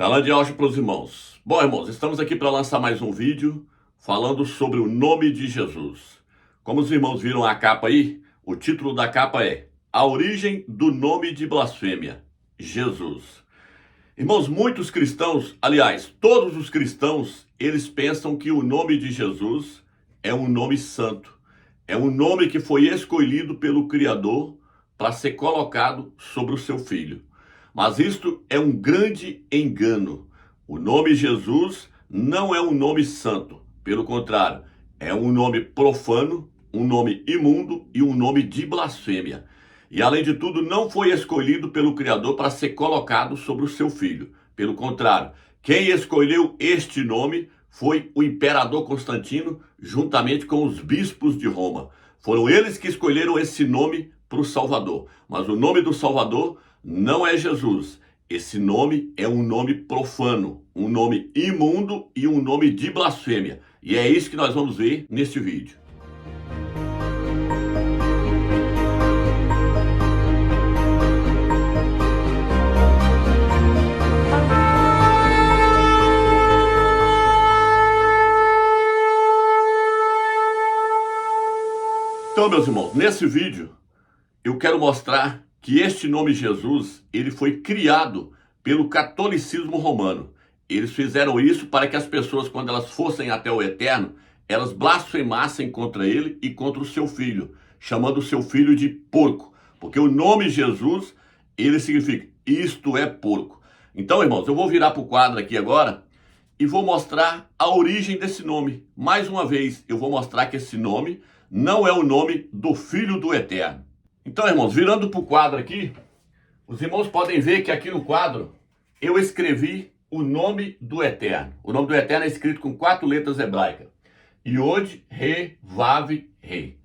Shalom de Auge para os irmãos. Bom, irmãos, estamos aqui para lançar mais um vídeo falando sobre o nome de Jesus. Como os irmãos viram a capa aí, o título da capa é A Origem do Nome de Blasfêmia, Jesus. Irmãos, muitos cristãos, aliás, todos os cristãos, eles pensam que o nome de Jesus é um nome santo. É um nome que foi escolhido pelo Criador para ser colocado sobre o seu filho. Mas isto é um grande engano. O nome Jesus não é um nome santo. Pelo contrário, é um nome profano, um nome imundo e um nome de blasfêmia. E além de tudo, não foi escolhido pelo Criador para ser colocado sobre o seu filho. Pelo contrário, quem escolheu este nome foi o imperador Constantino, juntamente com os bispos de Roma. Foram eles que escolheram esse nome para o Salvador. Mas o nome do Salvador não é Jesus. Esse nome é um nome profano, um nome imundo e um nome de blasfêmia. E é isso que nós vamos ver neste vídeo. Então, meus irmãos, nesse vídeo eu quero mostrar que este nome Jesus, ele foi criado pelo catolicismo romano. Eles fizeram isso para que as pessoas, quando elas fossem até o eterno, elas blasfemassem contra ele e contra o seu filho, chamando o seu filho de porco. Porque o nome Jesus, ele significa, isto é porco. Então, irmãos, eu vou virar para o quadro aqui agora e vou mostrar a origem desse nome. Mais uma vez, eu vou mostrar que esse nome não é o nome do Filho do Eterno. Então, irmãos, virando para o quadro aqui, os irmãos podem ver que aqui no quadro eu escrevi o nome do Eterno. O nome do Eterno é escrito com 4 letras hebraicas. Yod, Re, Vav, Re.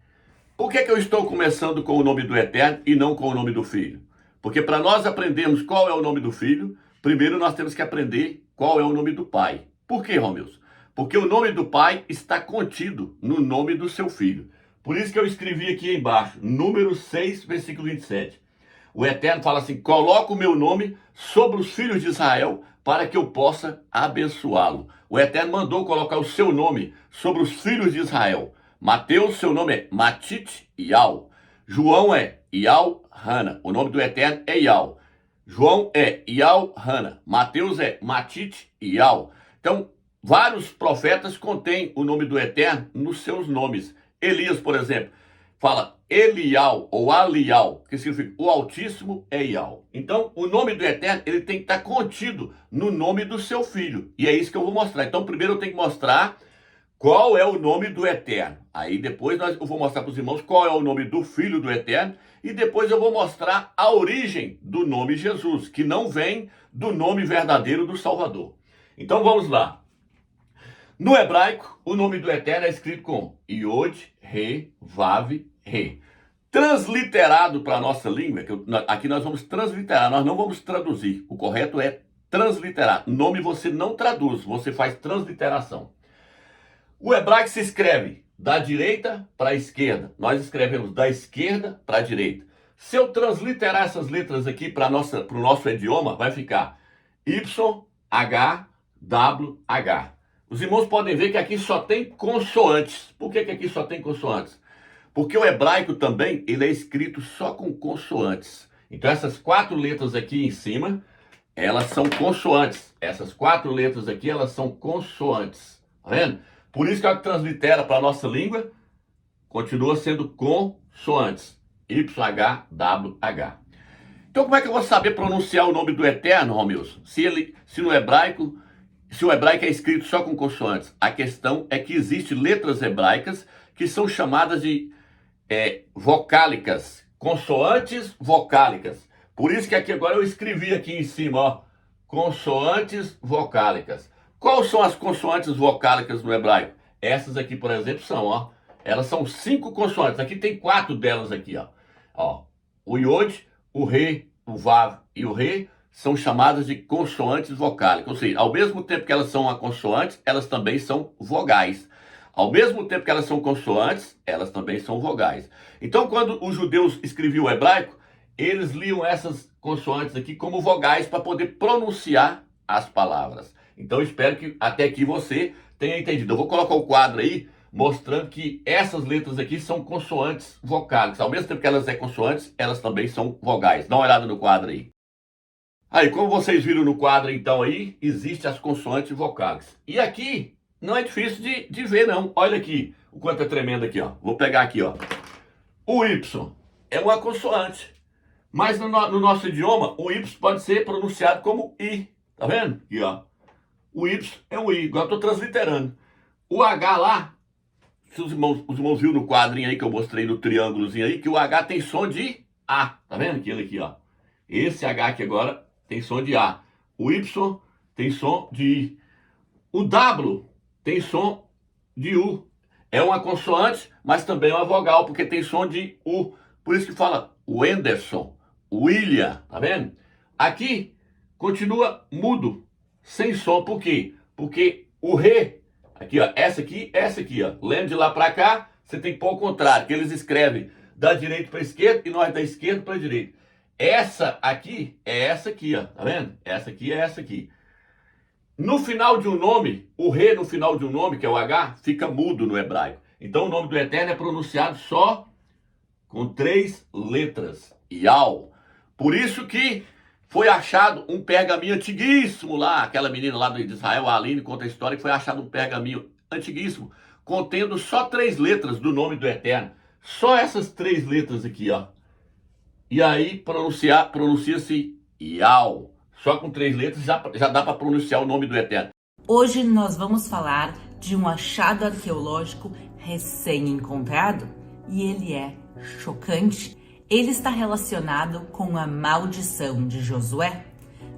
Por que eu estou começando com o nome do Eterno e não com o nome do Filho? Porque para nós aprendermos qual é o nome do Filho, primeiro nós temos que aprender qual é o nome do Pai. Por quê, Romeus? Porque o nome do Pai está contido no nome do seu Filho. Por isso que eu escrevi aqui embaixo, número 6, versículo 27. O Eterno fala assim, coloca o meu nome sobre os filhos de Israel para que eu possa abençoá-lo. O Eterno mandou colocar o seu nome sobre os filhos de Israel. Mateus, seu nome é Matit Yal. João é Yal Hana. O nome do Eterno é Yal. João é Yal Hana. Mateus é Matit Yal. Então, vários profetas contêm o nome do Eterno nos seus nomes. Elias, por exemplo, fala Elial ou Alial, que significa o Altíssimo é Ial. Então, o nome do Eterno, ele tem que estar contido no nome do seu filho. E é isso que eu vou mostrar. Então, primeiro eu tenho que mostrar qual é o nome do Eterno. Aí depois eu vou mostrar para os irmãos qual é o nome do Filho do Eterno. E depois eu vou mostrar a origem do nome Jesus, que não vem do nome verdadeiro do Salvador. Então, vamos lá. No hebraico, o nome do Eterno é escrito com Yod, Re, Vav, Re. Transliterado para a nossa língua, aqui nós vamos transliterar, nós não vamos traduzir. O correto é transliterar. Nome você não traduz, você faz transliteração. O hebraico se escreve da direita para a esquerda. Nós escrevemos da esquerda para a direita. Se eu transliterar essas letras aqui para o nosso idioma, vai ficar Y, H, W, H. Os irmãos podem ver que aqui só tem consoantes. Por que aqui só tem consoantes? Porque o hebraico também, ele é escrito só com consoantes. Então essas 4 letras aqui em cima, elas são consoantes. Essas 4 letras aqui, elas são consoantes. Tá vendo? Por isso que a translitera para a nossa língua, continua sendo consoantes. Y, H, W, H. Então como é que eu vou saber pronunciar o nome do Eterno, Romilson? Se o hebraico é escrito só com consoantes. A questão é que existem letras hebraicas que são chamadas de vocálicas, consoantes vocálicas. Por isso que aqui agora eu escrevi aqui em cima, ó, consoantes vocálicas. Quais são as consoantes vocálicas no hebraico? Essas aqui, por exemplo, são, ó, elas são 5 consoantes. Aqui tem 4 delas aqui, ó. O Yod, o Re, o Vav e o Re são chamadas de consoantes vocálicas, ou seja, ao mesmo tempo que elas são consoantes, elas também são vogais. Ao mesmo tempo que elas são consoantes, elas também são vogais. Então, quando os judeus escreviam o hebraico, eles liam essas consoantes aqui como vogais para poder pronunciar as palavras. Então, espero que até aqui você tenha entendido. Eu vou colocar o quadro aí, mostrando que essas letras aqui são consoantes vocálicas. Ao mesmo tempo que elas são consoantes, elas também são vogais. Dá uma olhada no quadro aí. Aí, como vocês viram no quadro, então, aí, existem as consoantes vocálicas. E aqui, não é difícil de ver, não. Olha aqui, o quanto é tremendo aqui, ó. Vou pegar aqui, ó. O Y é uma consoante. Mas no nosso idioma, o Y pode ser pronunciado como I. Tá vendo? Aqui, ó. O Y é um I, igual eu tô transliterando. O H lá, se os irmãos viram no quadrinho aí que eu mostrei no triângulozinho aí, que o H tem som de A. Tá vendo aquele aqui, ó? Esse H aqui agora tem som de A. O Y tem som de I. O W tem som de U. É uma consoante, mas também é uma vogal, porque tem som de U. Por isso que fala Wenderson, William, tá vendo? Aqui continua mudo, sem som. Por quê? Porque o Rê, aqui ó, essa aqui ó, lendo de lá pra cá, você tem que pôr o contrário, que eles escrevem da direita pra esquerda e nós da esquerda pra direita. Essa aqui é essa aqui, ó, tá vendo? Essa aqui é essa aqui. No final de um nome, o Rê no final de um nome, que é o H, fica mudo no hebraico. Então o nome do Eterno é pronunciado só com 3 letras, Yal. Por isso que foi achado um pergaminho antiguíssimo lá, aquela menina lá de Israel, a Aline, conta a história que foi achado um pergaminho antiguíssimo, contendo só 3 letras do nome do Eterno. Só essas 3 letras aqui, ó. E aí pronuncia-se Yal. Só com 3 letras já dá para pronunciar o nome do Eterno. Hoje nós vamos falar de um achado arqueológico recém-encontrado e ele é chocante. Ele está relacionado com a maldição de Josué.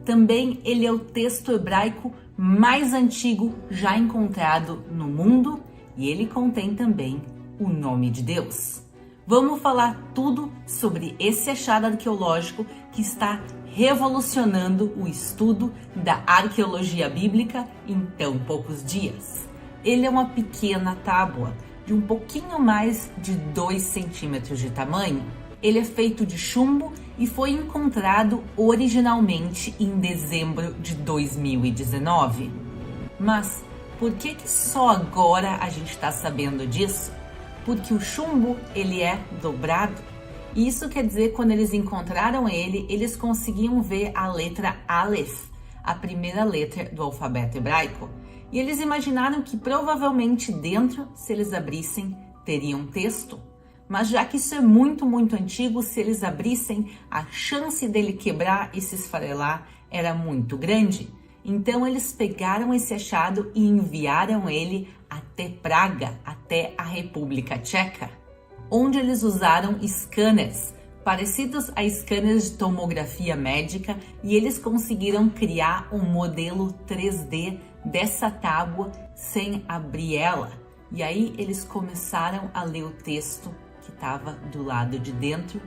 Também ele é o texto hebraico mais antigo já encontrado no mundo e ele contém também o nome de Deus. Vamos falar tudo sobre esse achado arqueológico que está revolucionando o estudo da arqueologia bíblica em tão poucos dias. Ele é uma pequena tábua de um pouquinho mais de 2 centímetros de tamanho. Ele é feito de chumbo e foi encontrado originalmente em dezembro de 2019. Mas por que só agora a gente está sabendo disso? Porque o chumbo ele é dobrado. E isso quer dizer, quando eles encontraram ele, eles conseguiam ver a letra Aleph, a primeira letra do alfabeto hebraico. E eles imaginaram que provavelmente dentro, se eles abrissem, teriam texto. Mas já que isso é muito, muito antigo, se eles abrissem, a chance dele quebrar e se esfarelar era muito grande. Então eles pegaram esse achado e enviaram ele até Praga, até a República Tcheca, onde eles usaram scanners, parecidos a scanners de tomografia médica, e eles conseguiram criar um modelo 3D dessa tábua sem abrir ela. E aí eles começaram a ler o texto que estava do lado de dentro,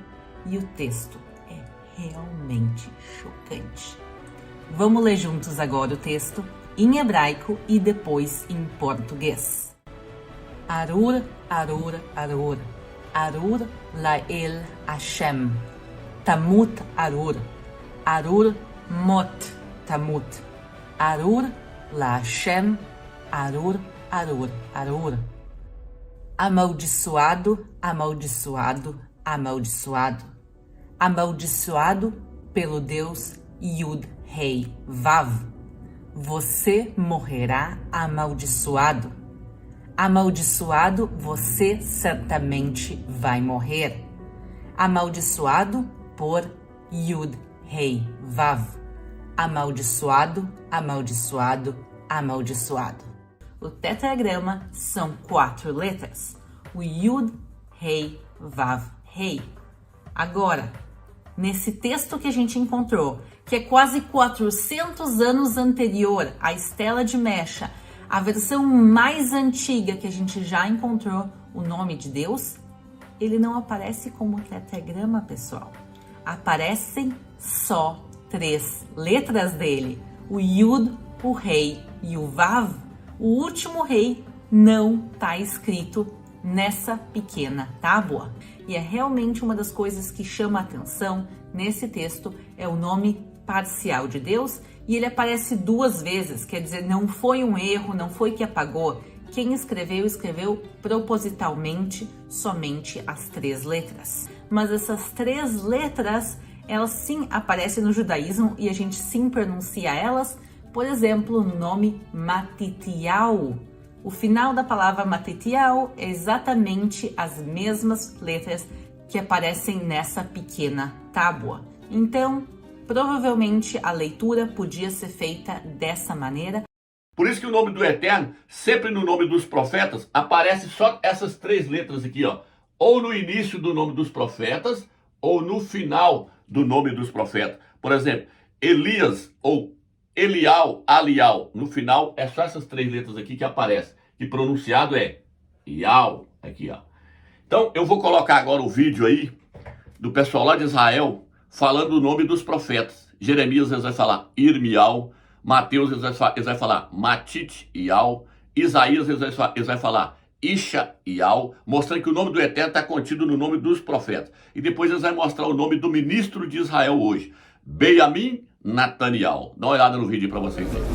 e o texto é realmente chocante. Vamos ler juntos agora o texto em hebraico e depois em português. Arur, Arur, Arur. Arur Lael Hashem. Tamut Arur. Arur Mot Tamut. Arur La Hashem. Arur, Arur, Arur. Amaldiçoado, amaldiçoado, amaldiçoado. Amaldiçoado pelo Deus Yud Rei Vav. Você morrerá amaldiçoado. Amaldiçoado, você certamente vai morrer. Amaldiçoado por Yud Rei Vav. Amaldiçoado, amaldiçoado, amaldiçoado. O tetragrama são 4 letras. O Yud Rei Vav Rei. Agora, nesse texto que a gente encontrou, que é quase 400 anos anterior à Estela de Mecha, a versão mais antiga que a gente já encontrou, o nome de Deus, ele não aparece como tetragrama, pessoal. Aparecem só 3 letras dele. O Yud, o Rei e o Vav. O último rei não está escrito nessa pequena tábua. E é realmente uma das coisas que chama a atenção nesse texto, é o nome parcial de Deus e ele aparece 2 vezes, quer dizer, não foi um erro, não foi que apagou. Quem escreveu propositalmente somente as 3 letras. Mas essas 3 letras, elas sim aparecem no judaísmo e a gente sim pronuncia elas. Por exemplo, no nome Matitiyahu. O final da palavra Matitiyahu é exatamente as mesmas letras que aparecem nessa pequena tábua. Então, provavelmente a leitura podia ser feita dessa maneira. Por isso que o nome do Eterno, sempre no nome dos profetas, aparece só essas 3 letras aqui, ó. Ou no início do nome dos profetas, ou no final do nome dos profetas. Por exemplo, Elias ou Elial, Alial. No final é só essas 3 letras aqui que aparecem. Que pronunciado é Ial, aqui, ó. Então eu vou colocar agora o vídeo aí do pessoal lá de Israel falando o nome dos profetas. Jeremias eles vai falar Irmial, Mateus eles vai falar Matitiyahu, Isaías eles vai falar Ishaial, mostrando que o nome do Eterno está contido no nome dos profetas. E depois eles vão mostrar o nome do ministro de Israel hoje, Benjamin Netanyahú. Dá uma olhada no vídeo para vocês verem.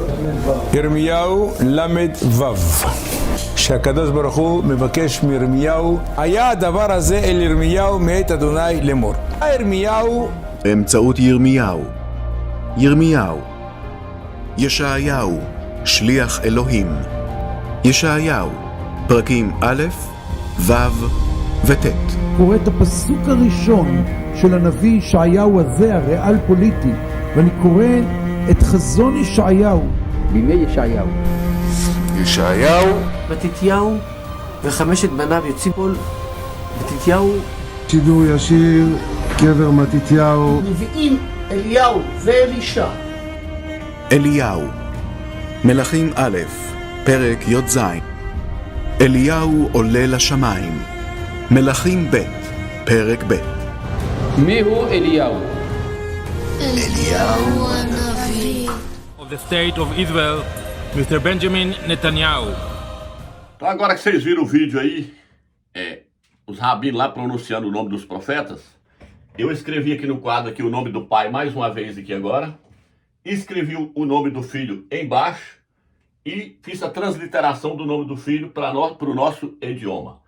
ירמיהו למד וו, שהקדוש ברוך הוא מבקש מירמיהו, היה הדבר הזה אל ירמיהו מאת אדוני לאמור. ירמיהו באמצעות ירמיהו, ישעיהו, שליח אלוהים, ישעיהו, פרקים א', ו' וט'. קורא את הפסוק הראשון של הנביא ישעיהו הזה, הריאל פוליטי, ואני קורא את חזון ישעיהו. בימי ישעיהו. מתתיהו וחמשת בניו יוצאים כל. מתתיהו. שידור ישיר, קבר מתתיהו. נביאים אליהו ואלישע. אליהו, מלכים א', פרק י"ז. אליהו עולה לשמיים. מלכים ב', פרק ב'. מיהו אליהו? אליהו הנביא. Of the state of Israel, Mr. Benjamin Netanyahu. Então agora que vocês viram o vídeo aí, os rabinos lá pronunciando o nome dos profetas, eu escrevi aqui no quadro aqui o nome do pai mais uma vez aqui agora, escrevi o nome do filho embaixo e fiz a transliteração do nome do filho para o nosso idioma.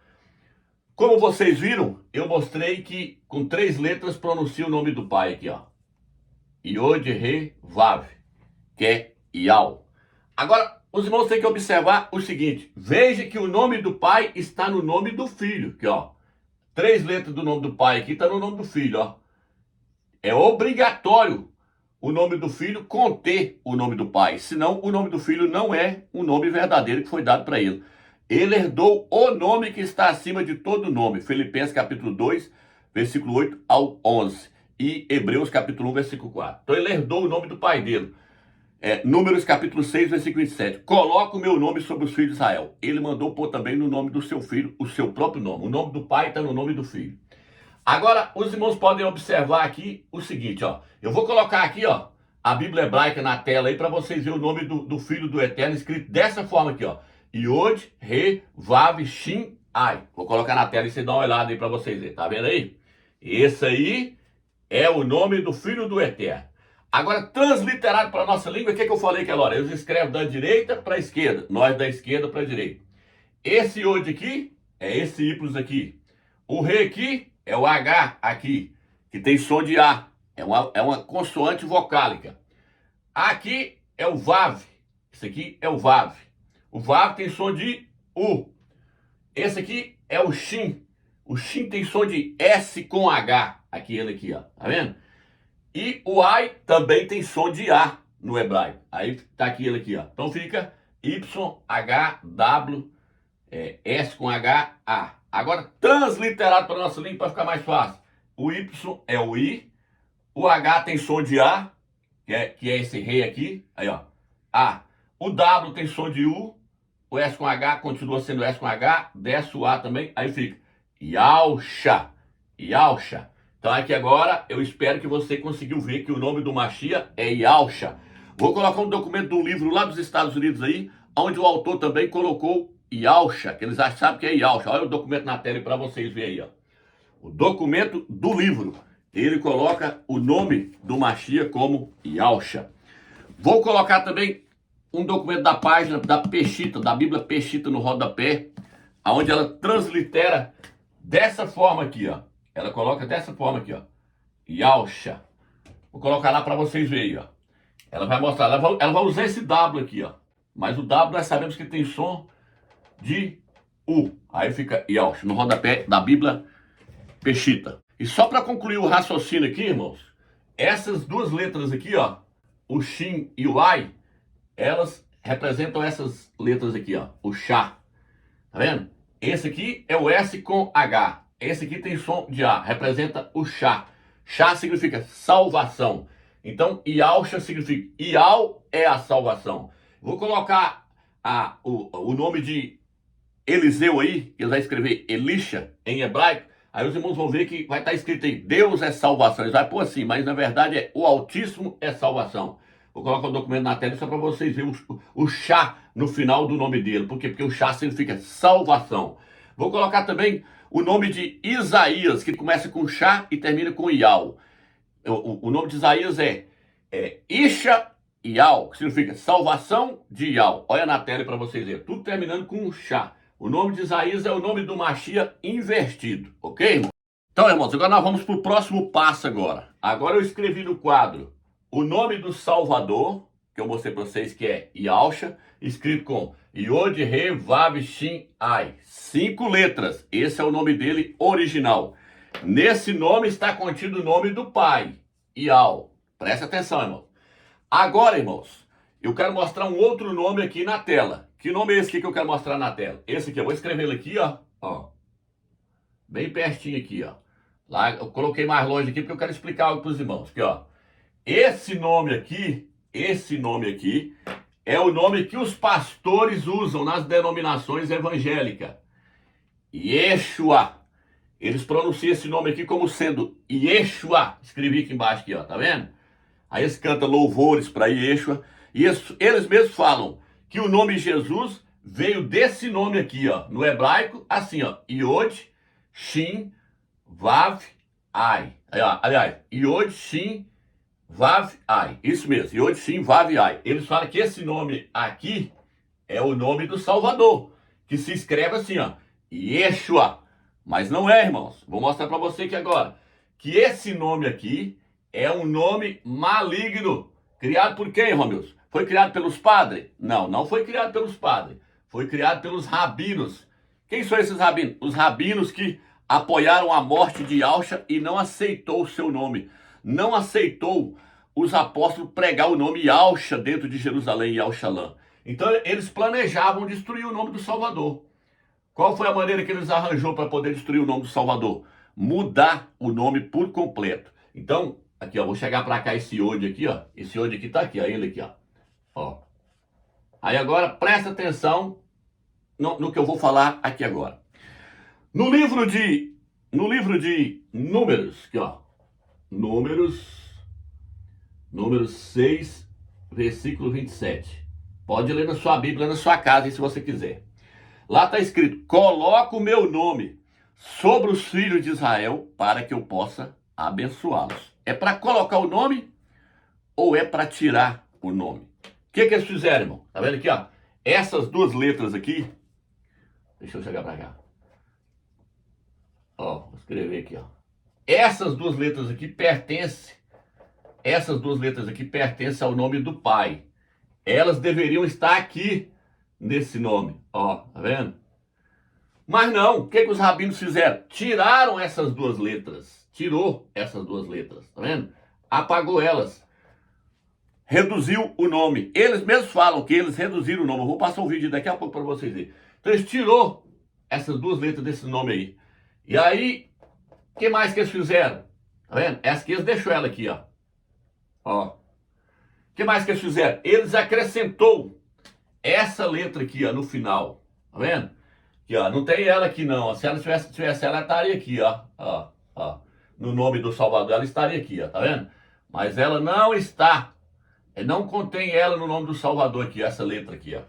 Como vocês viram, eu mostrei que com 3 letras pronuncia o nome do pai aqui, ó. Yod, Re, Vav, que é Ial. Agora, os irmãos têm que observar o seguinte, veja que o nome do pai está no nome do filho, aqui, ó. 3 letras do nome do pai aqui está no nome do filho, ó. É obrigatório o nome do filho conter o nome do pai, senão o nome do filho não é um nome verdadeiro que foi dado para ele. Ele herdou o nome que está acima de todo nome. Filipenses capítulo 2, versículo 8 ao 11. E Hebreus capítulo 1, versículo 4. Então ele herdou o nome do pai dele. Números capítulo 6, versículo 27. Coloca o meu nome sobre os filhos de Israel. Ele mandou pôr também no nome do seu filho o seu próprio nome. O nome do pai está no nome do filho. Agora, os irmãos podem observar aqui o seguinte, ó. Eu vou colocar aqui, ó, a Bíblia hebraica na tela aí para vocês verem o nome do Filho do Eterno escrito dessa forma aqui, ó. Yod, Re, Vav, Shin, Ai. Vou colocar na tela e você dá uma olhada aí para vocês verem. Tá vendo aí? Esse aí é o nome do Filho do Eterno. Agora, transliterado para a nossa língua, o que eu falei aquela hora? Eles escrevem da direita para a esquerda, nós da esquerda para a direita. Esse Yod aqui é esse Y aqui. O Re aqui é o H aqui, que tem som de A. É uma consoante vocálica. Aqui é o Vav. Esse aqui é o Vav. O Vav tem som de U. Esse aqui é o Shin. O Shin tem som de S com H. Aqui ele aqui, ó. Tá vendo? E o Ai também tem som de A no hebraico. Aí tá aqui ele aqui, ó. Então fica Y, H, W, S com H, A. Agora transliterado para a nossa língua para ficar mais fácil. O Y é o I. O H tem som de A, que é esse rei aqui. Aí, ó. A. O W tem som de U. O S com H continua sendo S com H. Desce o A também. Aí fica Yalcha. Yalcha. Então aqui agora eu espero que você conseguiu ver que o nome do Mashiach é Yalcha. Vou colocar um documento do livro lá dos Estados Unidos aí, onde o autor também colocou Yalcha, que eles já sabem que é Yalcha. Olha o documento na tela para vocês verem aí, ó. O documento do livro, ele coloca o nome do Mashiach como Yalcha. Vou colocar também um documento da página da Peshitta, da Bíblia Peshitta no rodapé, onde ela translitera dessa forma aqui, ó. Ela coloca dessa forma aqui, ó. Yahusha. Vou colocar lá para vocês verem, ó. Ela vai mostrar, ela vai usar esse W aqui, ó. Mas o W nós sabemos que tem som de U. Aí fica Yahusha, no rodapé da Bíblia Peshitta. E só para concluir o raciocínio aqui, irmãos, essas duas letras aqui, ó, o Shin e o Ai, elas representam essas letras aqui, ó, o Chá. Tá vendo? Esse aqui é o S com H. Esse aqui tem som de A, representa o Chá. Chá significa salvação. Então, Yahusha significa, Yal é a salvação. Vou colocar o nome de Eliseu aí, que ele vai escrever Elisha em hebraico. Aí os irmãos vão ver que vai estar escrito aí, Deus é salvação. Eles vão pôr assim, mas na verdade é o Altíssimo é salvação. Vou colocar o documento na tela só para vocês verem o Chá no final do nome dele. Por quê? Porque o Chá significa salvação. Vou colocar também o nome de Isaías, que começa com Chá e termina com Ial. O nome de Isaías é Isha Ial, que significa salvação de Ial. Olha na tela para vocês verem. Tudo terminando com Chá. O nome de Isaías é o nome do Mashiach invertido, ok, irmão? Então, irmãos, agora nós vamos para o próximo passo agora. Agora eu escrevi no quadro o nome do Salvador, que eu mostrei para vocês que é Yahusha, escrito com Yod, Re, Vav, Shin, Ai. 5 letras. Esse é o nome dele original. Nesse nome está contido o nome do Pai, Ial. Presta atenção, irmão. Agora, irmãos, eu quero mostrar um outro nome aqui na tela. Que nome é esse aqui que eu quero mostrar na tela? Esse aqui, eu vou escrever ele aqui, ó. Bem pertinho aqui, ó. Lá, eu coloquei mais longe aqui porque eu quero explicar algo para os irmãos. Aqui, ó. Esse nome aqui é o nome que os pastores usam nas denominações evangélicas. Yeshua. Eles pronunciam esse nome aqui como sendo Yeshua. Escrevi aqui embaixo, aqui, ó, tá vendo? Aí eles cantam louvores para Yeshua. E eles mesmos falam que o nome Jesus veio desse nome aqui, ó, no hebraico, assim, ó, Yod, Shin, Vav, Ai. Aliás, Yod, Shin, Vav, Ai. Isso mesmo, Yod, Shin, Vav, Ai. Eles falam que esse nome aqui é o nome do Salvador, que se escreve assim, ó, Yeshua. Mas não é, irmãos. Vou mostrar para você aqui agora, que esse nome aqui é um nome maligno. Criado por quem, Romeus? Foi criado pelos padres? Não, não foi criado pelos padres. Foi criado pelos rabinos. Quem são esses rabinos? Os rabinos que apoiaram a morte de Yahusha e não aceitou o seu nome. Não aceitou os apóstolos pregar o nome Yahusha dentro de Jerusalém, Yahushalã. Então eles planejavam destruir o nome do Salvador. Qual foi a maneira que eles arranjou para poder destruir o nome do Salvador? Mudar o nome por completo. Então, aqui, ó, vou chegar para cá esse Yod aqui, ó. Esse Yod aqui tá aqui, ó, ele aqui, ó. Ó. Aí agora presta atenção no que eu vou falar aqui agora. No livro de Números, aqui, ó. Números 6, versículo 27. Pode ler na sua Bíblia, na sua casa, se você quiser. Lá está escrito: coloca o meu nome sobre os filhos de Israel para que eu possa abençoá-los. É para colocar o nome ou é para tirar o nome? O que eles fizeram, irmão? Tá vendo aqui, ó? Essas duas letras aqui. Deixa eu chegar para cá. Ó, vou escrever aqui, ó. Essas duas letras aqui pertencem ao nome do Pai. Elas deveriam estar aqui nesse nome, ó, tá vendo? Mas não, o que os rabinos fizeram? Tiraram essas duas letras. Tirou essas duas letras, tá vendo? Apagou elas. Reduziu o nome. Eles mesmos falam que eles reduziram o nome. Eu vou passar um vídeo daqui a pouco para vocês verem. Então eles tirou essas duas letras desse nome aí. E aí, o que mais que eles fizeram? Tá vendo? Essa aqui eles deixou ela aqui, ó. Ó. O que mais que eles fizeram? Eles acrescentou essa letra aqui, ó, no final. Tá vendo? Aqui, ó. Não tem ela aqui, não. Se ela tivesse ela estaria aqui, ó. Ó, ó. No nome do Salvador, ela estaria aqui, ó. Tá vendo? Mas ela não está. Não contém ela no nome do Salvador aqui, essa letra aqui, ó.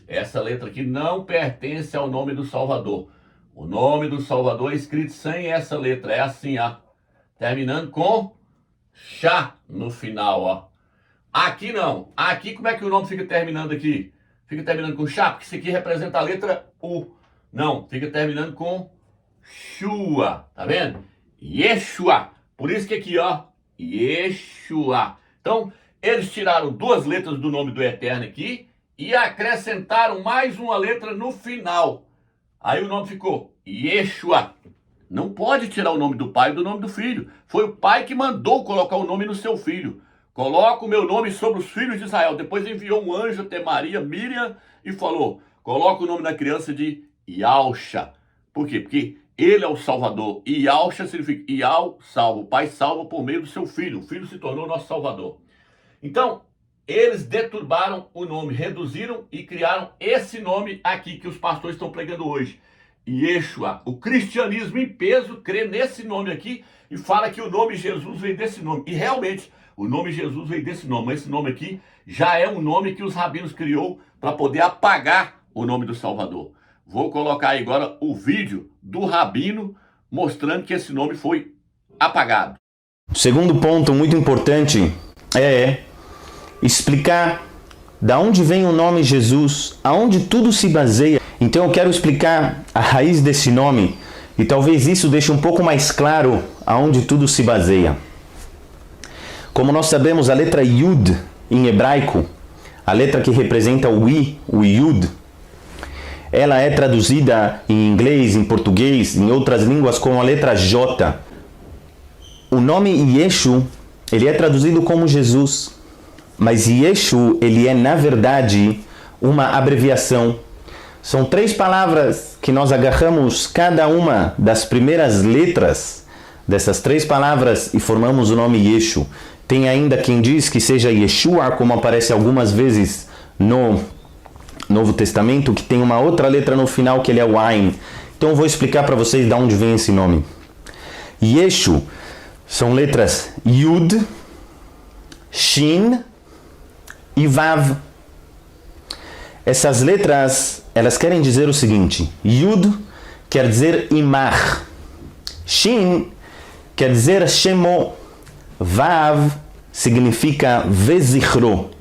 Essa letra aqui não pertence ao nome do Salvador. O nome do Salvador é escrito sem essa letra. É assim, ó. Terminando com Chá no final, ó. Aqui não. Aqui como é que o nome fica terminando aqui? Fica terminando com chá, porque isso aqui representa a letra U. Não, fica terminando com Shua, tá vendo? Yeshua. Por isso que aqui, ó, Yeshua. Então, eles tiraram 2 letras do nome do Eterno aqui e acrescentaram mais uma letra no final. Aí o nome ficou Yeshua. Não pode tirar o nome do pai do nome do filho. Foi o pai que mandou colocar o nome no seu filho. Coloca o meu nome sobre os filhos de Israel. Depois enviou um anjo até Maria, Miriam, e falou, coloca o nome da criança de Yahusha. Por quê? Porque ele é o Salvador. Yahusha significa Yah salva. O pai salva por meio do seu filho. O filho se tornou nosso Salvador. Então, eles deturbaram o nome, reduziram e criaram esse nome aqui que os pastores estão pregando hoje. Yeshua. O cristianismo em peso crê nesse nome aqui e fala que o nome Jesus veio desse nome. E realmente, o nome Jesus veio desse nome. Mas esse nome aqui já é um nome que os rabinos criou para poder apagar o nome do Salvador. Vou colocar aí agora o vídeo do rabino mostrando que esse nome foi apagado. O segundo ponto muito importante é explicar da onde vem o nome Jesus, aonde tudo se baseia. Então eu quero explicar a raiz desse nome e talvez isso deixe um pouco mais claro aonde tudo se baseia. Como nós sabemos, a letra Yud em hebraico, a letra que representa o I, o Yud, ela é traduzida em inglês, em português, em outras línguas como a letra J. O nome Yeshu, ele é traduzido como Jesus, mas Yeshu, ele é na verdade uma abreviação. São 3 palavras que nós agarramos cada uma das primeiras letras dessas 3 palavras e formamos o nome Yeshu. Tem ainda quem diz que seja Yeshua, como aparece algumas vezes no Novo Testamento, que tem uma outra letra no final que ele é o Ain. Então eu vou explicar para vocês de onde vem esse nome. Yeshu são letras Yud, Shin e Vav. Essas letras, elas querem dizer o seguinte: Yud quer dizer Imar, Shin quer dizer Shemo, Vav significa Vezichro.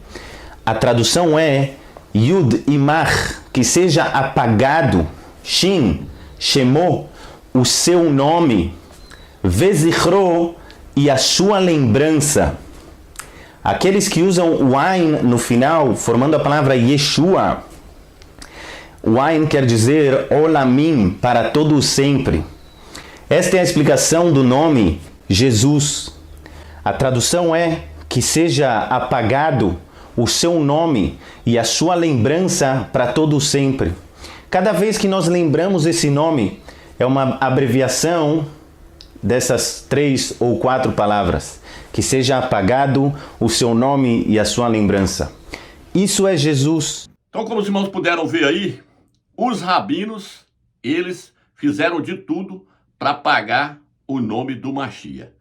A tradução é Yud Imar, que seja apagado, Shin, Shemo, o seu nome, Vezichro, e a sua lembrança. Aqueles que usam o Ain no final, formando a palavra Yeshua, o Ain quer dizer Olamim, para todo sempre. Esta é a explicação do nome Jesus. A tradução é que seja apagado o seu nome e a sua lembrança para todo sempre. Cada vez que nós lembramos esse nome, é uma abreviação dessas 3 ou 4 palavras. Que seja apagado o seu nome e a sua lembrança. Isso é Jesus. Então, como os irmãos puderam ver aí, os rabinos, eles fizeram de tudo para apagar o nome do Mashiach.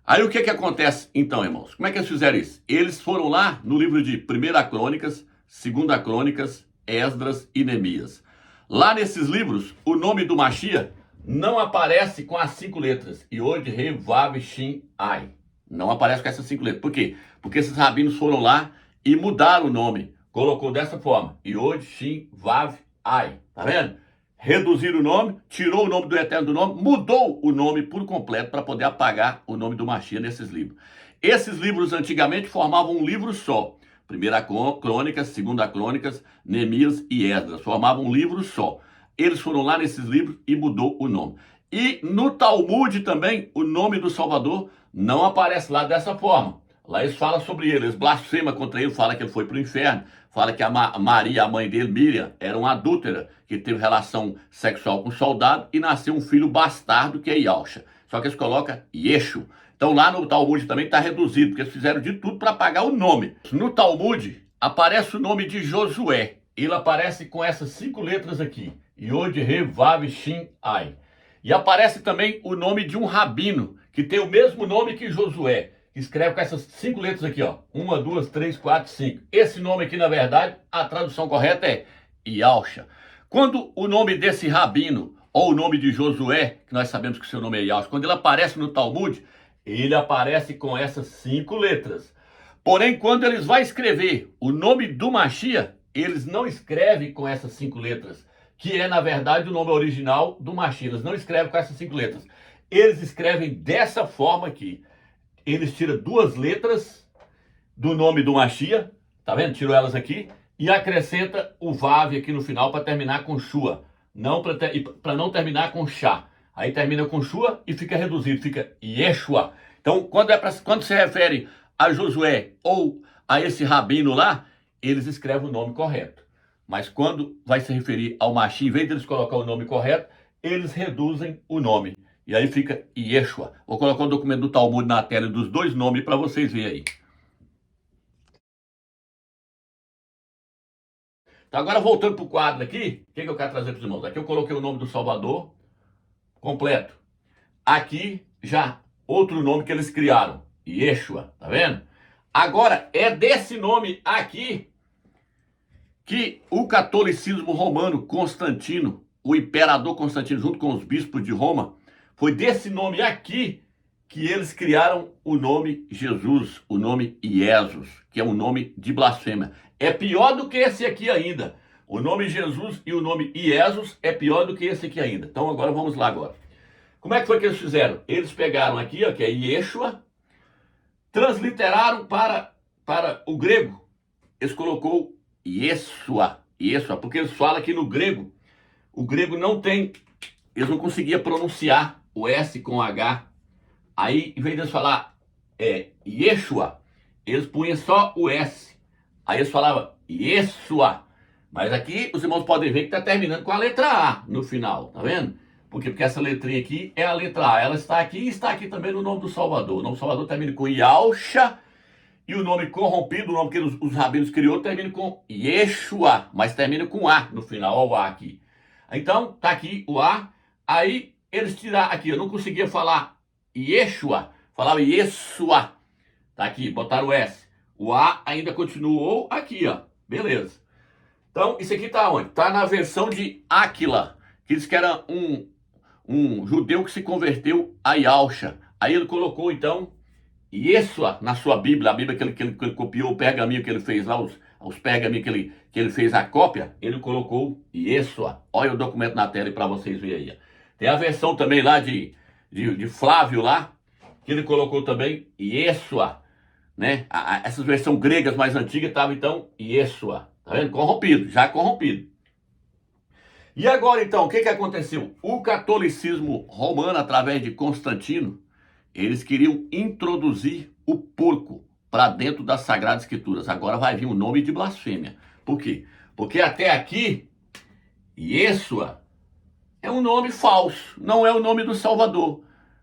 Aí o que acontece então, irmãos? Como é que eles fizeram isso? Eles foram lá no livro de 1 Crônicas, 2 Crônicas, Esdras e Neemias. Lá nesses livros, o nome do Mashiach não aparece com as 5 letras. Yod, He, Vav, Shin, Ai. Não aparece com essas 5 letras. Por quê? Porque esses rabinos foram lá e mudaram o nome. Colocou dessa forma. Yod, Shin, Vav, Ai. Tá vendo? Reduziram o nome, tirou o nome do Eterno do nome, mudou o nome por completo para poder apagar o nome do Mashiach nesses livros. Esses livros antigamente formavam um livro só. 1 Crônicas, 2 Crônicas, Neemias e Esdras. Formavam um livro só. Eles foram lá nesses livros e mudou o nome. E no Talmud também, o nome do Salvador não aparece lá dessa forma. Lá eles falam sobre ele, eles blasfemam contra ele, falam que ele foi para o inferno, falam que a Maria, a mãe dele, Miriam, era uma adúltera, que teve relação sexual com um soldado e nasceu um filho bastardo que é Yahusha. Só que eles colocam Yeshu. Então lá no Talmud também está reduzido, porque eles fizeram de tudo para apagar o nome. No Talmud aparece o nome de Josué. Ele aparece com essas 5 letras aqui. Yod, He, Vav, Shin, Ai. E aparece também o nome de um rabino, que tem o mesmo nome que Josué. Escreve com essas 5 letras aqui, ó. 1, 2, 3, 4, 5. Esse nome aqui, na verdade, a tradução correta é Yahusha. Quando o nome desse rabino, ou o nome de Josué, que nós sabemos que o seu nome é Yahusha, quando ele aparece no Talmud, ele aparece com essas 5 letras. Porém, quando eles vão escrever o nome do Mashiach, eles não escrevem com essas 5 letras, que é, na verdade, o nome original do Mashiach. Eles não escrevem com essas 5 letras. Eles escrevem dessa forma aqui. Eles tiram 2 letras do nome do Mashiach, tá vendo? Tirou elas aqui e acrescenta o Vav aqui no final para terminar com Shua, não para não terminar com Shá. Aí termina com Shua e fica reduzido, fica Yeshua. Então, quando se refere a Josué ou a esse rabino lá, eles escrevem o nome correto. Mas quando vai se referir ao Mashiach, em vez de eles colocar o nome correto, eles reduzem o nome. E aí fica Yeshua. Vou colocar o documento do Talmud na tela dos 2 nomes para vocês verem aí. Então, agora voltando para o quadro aqui, o que eu quero trazer para os irmãos? Aqui eu coloquei o nome do Salvador completo. Aqui já outro nome que eles criaram, Yeshua, tá vendo? Agora é desse nome aqui que o catolicismo romano, Constantino, o imperador Constantino, junto com os bispos de Roma, foi desse nome aqui que eles criaram o nome Jesus, o nome Jesus, que é um nome de blasfêmia. É pior do que esse aqui ainda. O nome Jesus e o nome Jesus é pior do que esse aqui ainda. Então agora vamos lá agora. Como é que foi que eles fizeram? Eles pegaram aqui, ó, que é Yeshua, transliteraram para o grego. Eles colocou Yeshua, porque eles falam que no grego, o grego não tem, eles não conseguiam pronunciar o S com H. Aí, em vez de eles falar Yeshua, eles punham só o S. Aí eles falavam Yeshua. Mas aqui os irmãos podem ver que está terminando com a letra A no final, tá vendo? Porque essa letrinha aqui é a letra A. Ela está aqui e está aqui também no nome do Salvador. O nome do Salvador termina com Yahusha. E o nome corrompido, o nome que os rabinos criou, termina com Yeshua. Mas termina com A no final. Olha o A aqui. Então, tá aqui o A. Aí eles tiraram aqui. Eu não conseguia falar Yeshua. Falava Yeshua. Tá aqui, botaram o S. O A ainda continuou aqui, ó. Beleza. Então, isso aqui tá onde? Tá na versão de Áquila. Que diz que era um judeu que se converteu a Yahusha. Aí ele colocou, então, Yeshua na sua Bíblia. A Bíblia que ele copiou, o pergaminho que ele fez lá, os pergaminhos que ele fez a cópia, ele colocou Yeshua. Olha o documento na tela para vocês verem aí. Tem a versão também lá de Flávio lá, que ele colocou também Yeshua. Né? Essas versões gregas mais antigas estavam, então, Yeshua. Tá vendo? Corrompido, já corrompido. E agora, então, o que aconteceu? O catolicismo romano, através de Constantino, eles queriam introduzir o porco para dentro das Sagradas Escrituras. Agora vai vir um nome de blasfêmia. Por quê? Porque até aqui, Yeshua é um nome falso, não é o nome do Salvador.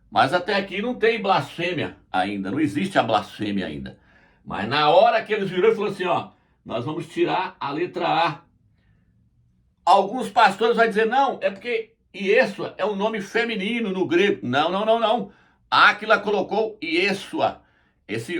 Mas até aqui não tem blasfêmia ainda, não existe a blasfêmia ainda. Mas na hora que eles viram e falaram assim, ó, nós vamos tirar a letra A. Alguns pastores vão dizer, não, é porque Yeshua é um nome feminino no grego. Não. Áquila colocou Yeshua.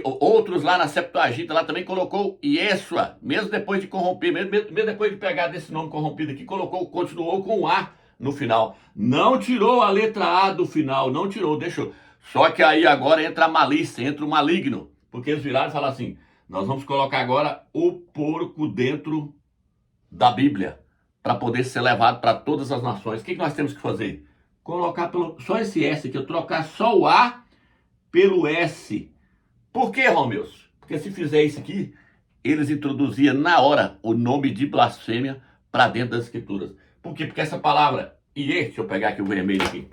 Outros lá na Septuaginta lá também colocou Yeshua. Mesmo depois de corromper, mesmo depois de pegar desse nome corrompido aqui, continuou com A no final. Não tirou a letra A do final, não tirou, deixou. Só que aí agora entra a malícia, entra o maligno. Porque eles viraram e falaram assim, nós vamos colocar agora o porco dentro da Bíblia, para poder ser levado para todas as nações. O que nós temos que fazer? Colocar só esse S aqui, trocar só o A pelo S. Por que, Romeus? Porque se fizer isso aqui, eles introduziam na hora o nome de blasfêmia para dentro das Escrituras. Por quê? Porque essa palavra IE, deixa eu pegar aqui o vermelho aqui.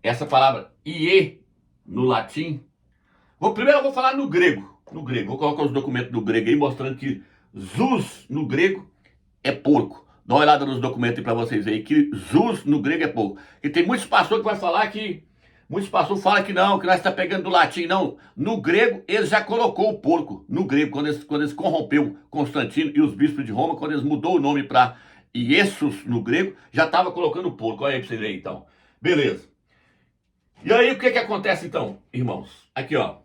Essa palavra IE no latim. Primeiro eu vou falar no grego. Vou colocar os documentos do grego aí, mostrando que Zuz no grego é porco. Dá uma olhada nos documentos aí para vocês verem que Zuz no grego é porco. E tem muitos pastores que vai falar que... Muitos pastores falam que não, que nós estamos pegando do latim. Não, no grego ele já colocou o porco. No grego, quando eles corrompeu Constantino e os bispos de Roma, quando eles mudou o nome para Iesus no grego, já estava colocando o porco. Olha aí para vocês verem então. Beleza. E aí o que acontece então, irmãos? Aqui ó.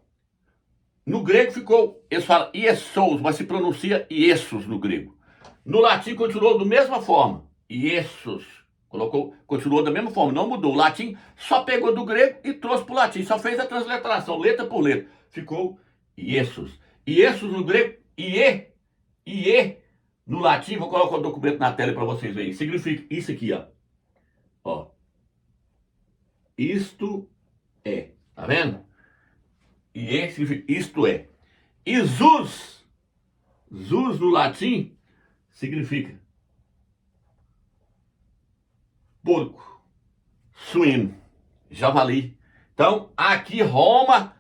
No grego ficou, eles falam Iesus, mas se pronuncia Iesus no grego. No latim continuou da mesma forma. Iesus. Continuou da mesma forma, não mudou. O latim só pegou do grego e trouxe para o latim. Só fez a transliteração, letra por letra. Ficou Iesus. Iesus no grego, ie no latim, vou colocar o documento na tela para vocês verem. Significa isso aqui, ó. Isto é. Tá vendo? Ie significa isto é. E Zuz no latim significa porco, suíno, javali. Então, aqui Roma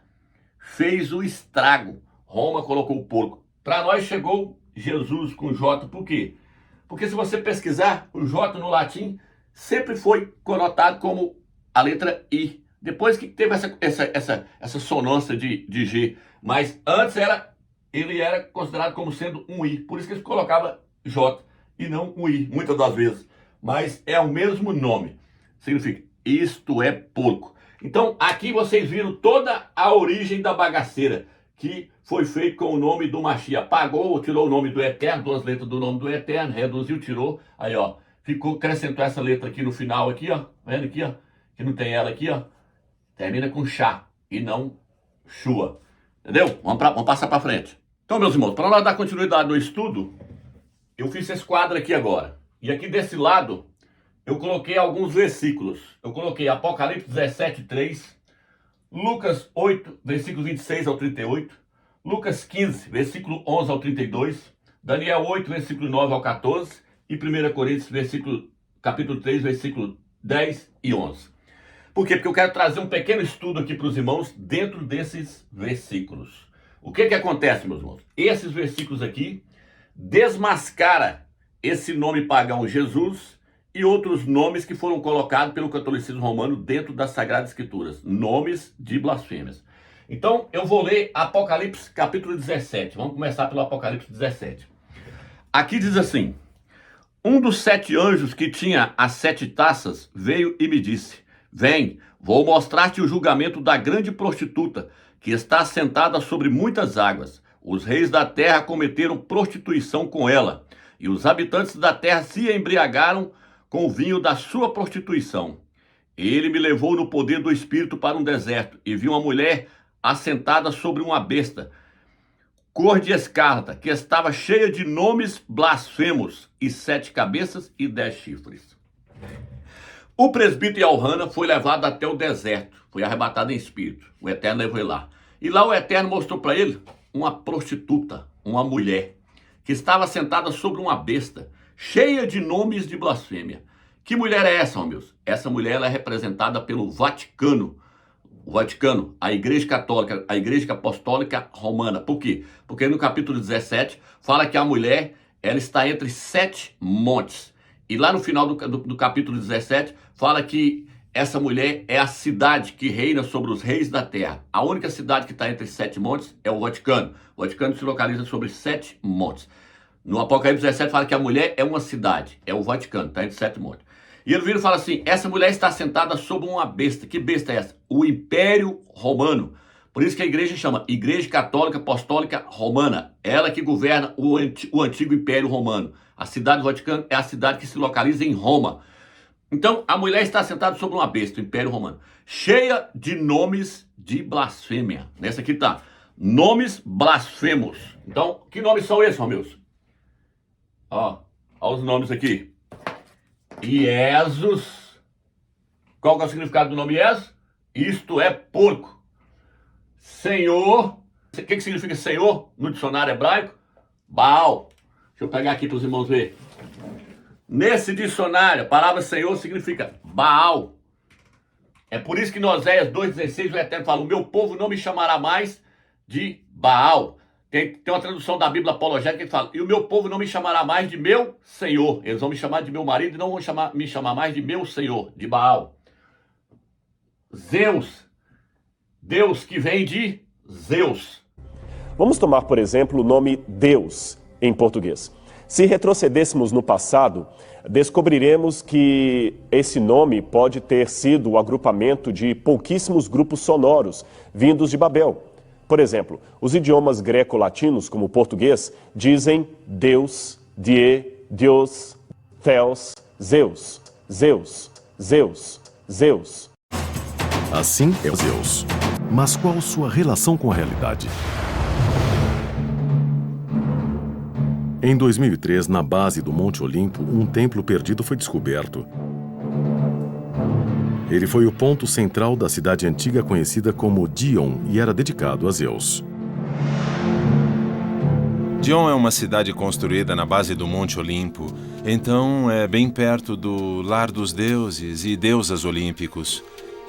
fez o estrago. Roma colocou o porco. Para nós chegou Jesus com J. Por quê? Porque se você pesquisar, o J no latim sempre foi conotado como a letra I. Depois que teve essa sonância de G. Mas antes ele era considerado como sendo um I. Por isso que eles colocavam J e não um I, muitas das vezes. Mas é o mesmo nome. Significa, isto é porco. Então, aqui vocês viram toda a origem da bagaceira, que foi feito com o nome do Mashiach. Apagou, tirou o nome do Eterno, 2 letras do nome do Eterno, reduziu, tirou. Aí, ó, acrescentou essa letra aqui no final, aqui, ó. Vendo aqui, ó? Que não tem ela aqui, ó. Termina com chá e não chua. Entendeu? Vamos passar para frente. Então, meus irmãos, para nós dar continuidade no estudo, eu fiz esse quadro aqui agora. E aqui desse lado, eu coloquei alguns versículos. Eu coloquei Apocalipse 17:3, Lucas 8, versículo 26 ao 38, Lucas 15, versículo 11 ao 32, Daniel 8, versículo 9 ao 14 e 1 Coríntios, capítulo 3, versículo 10 e 11. Por quê? Porque eu quero trazer um pequeno estudo aqui para os irmãos dentro desses versículos. O que acontece, meus irmãos? Esses versículos aqui desmascara esse nome pagão Jesus e outros nomes que foram colocados pelo catolicismo romano dentro das Sagradas Escrituras. Nomes de blasfêmias. Então, eu vou ler Apocalipse capítulo 17. Vamos começar pelo Apocalipse 17. Aqui diz assim: um dos 7 anjos que tinha as 7 taças veio e me disse: vem, vou mostrar-te o julgamento da grande prostituta, que está assentada sobre muitas águas. Os reis da terra cometeram prostituição com ela, e os habitantes da terra se embriagaram com o vinho da sua prostituição. Ele me levou no poder do Espírito para um deserto, e vi uma mulher assentada sobre uma besta, cor de escarlata, que estava cheia de nomes blasfemos, e 7 cabeças e 10 chifres. O presbítero Elhana foi levado até o deserto, foi arrebatado em espírito. O Eterno levou ele lá. E lá o Eterno mostrou para ele uma prostituta, uma mulher, que estava sentada sobre uma besta, cheia de nomes de blasfêmia. Que mulher é essa, meus? Essa mulher ela é representada pelo Vaticano. O Vaticano, a Igreja Católica, a Igreja Apostólica Romana. Por quê? Porque no capítulo 17 fala que a mulher ela está entre 7 montes. E lá no final do capítulo 17, fala que essa mulher é a cidade que reina sobre os reis da terra. A única cidade que está entre 7 montes é o Vaticano. O Vaticano se localiza sobre 7 montes. No Apocalipse 17 fala que a mulher é uma cidade, é o Vaticano, está entre 7 montes. E ele vira e fala assim, essa mulher está sentada sobre uma besta. Que besta é essa? O Império Romano. Por isso que a igreja chama Igreja Católica Apostólica Romana. Ela que governa o antigo Império Romano. A cidade do Vaticano é a cidade que se localiza em Roma. Então, a mulher está sentada sobre uma besta, o Império Romano, cheia de nomes de blasfêmia. Nessa aqui tá, nomes blasfemos. Então, que nomes são esses, meus? Ó os nomes aqui. Iesus. Qual que é o significado do nome Iesus? Isto é porco. Senhor. O que significa Senhor no dicionário hebraico? Baal. Deixa eu pegar aqui para os irmãos verem. Nesse dicionário, a palavra Senhor significa Baal. É por isso que em Oséias 2,16 o Eterno fala, o meu povo não me chamará mais de Baal. Tem uma tradução da Bíblia apologética que fala, e o meu povo não me chamará mais de meu Senhor. Eles vão me chamar de meu marido e não vão me chamar mais de meu Senhor, de Baal. Zeus. Deus que vem de Zeus. Vamos tomar, por exemplo, o nome Deus em português. Se retrocedêssemos no passado, descobriremos que esse nome pode ter sido o agrupamento de pouquíssimos grupos sonoros vindos de Babel. Por exemplo, os idiomas greco-latinos, como o português, dizem Deus, Die, Deus, Theos, Zeus, Zeus, Zeus, Zeus. Assim é Zeus. Mas qual sua relação com a realidade? Em 2003, na base do Monte Olimpo, um templo perdido foi descoberto. Ele foi o ponto central da cidade antiga conhecida como Dion e era dedicado a Zeus. Dion é uma cidade construída na base do Monte Olimpo, então é bem perto do lar dos deuses e deusas olímpicos.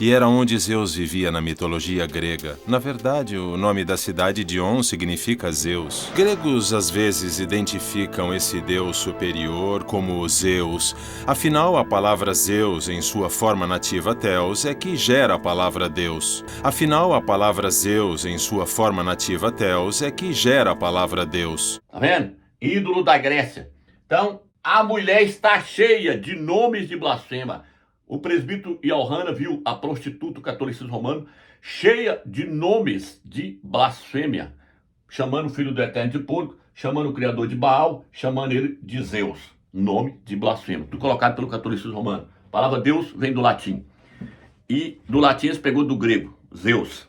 E era onde Zeus vivia na mitologia grega. Na verdade, o nome da cidade Dion significa Zeus. Gregos às vezes identificam esse deus superior como Zeus. Afinal, a palavra Zeus, em sua forma nativa Theos, é que gera a palavra Deus. Tá vendo? Ídolo da Grécia. Então, a mulher está cheia de nomes de blasfema. O presbítero Yohana viu a prostituta, o catolicismo romano, cheia de nomes de blasfêmia, chamando o filho do Eterno de porco, chamando o criador de Baal, chamando ele de Zeus. Nome de blasfêmia. Tudo colocado pelo catolicismo romano. A palavra Deus vem do latim. E do latim se pegou do grego, Zeus.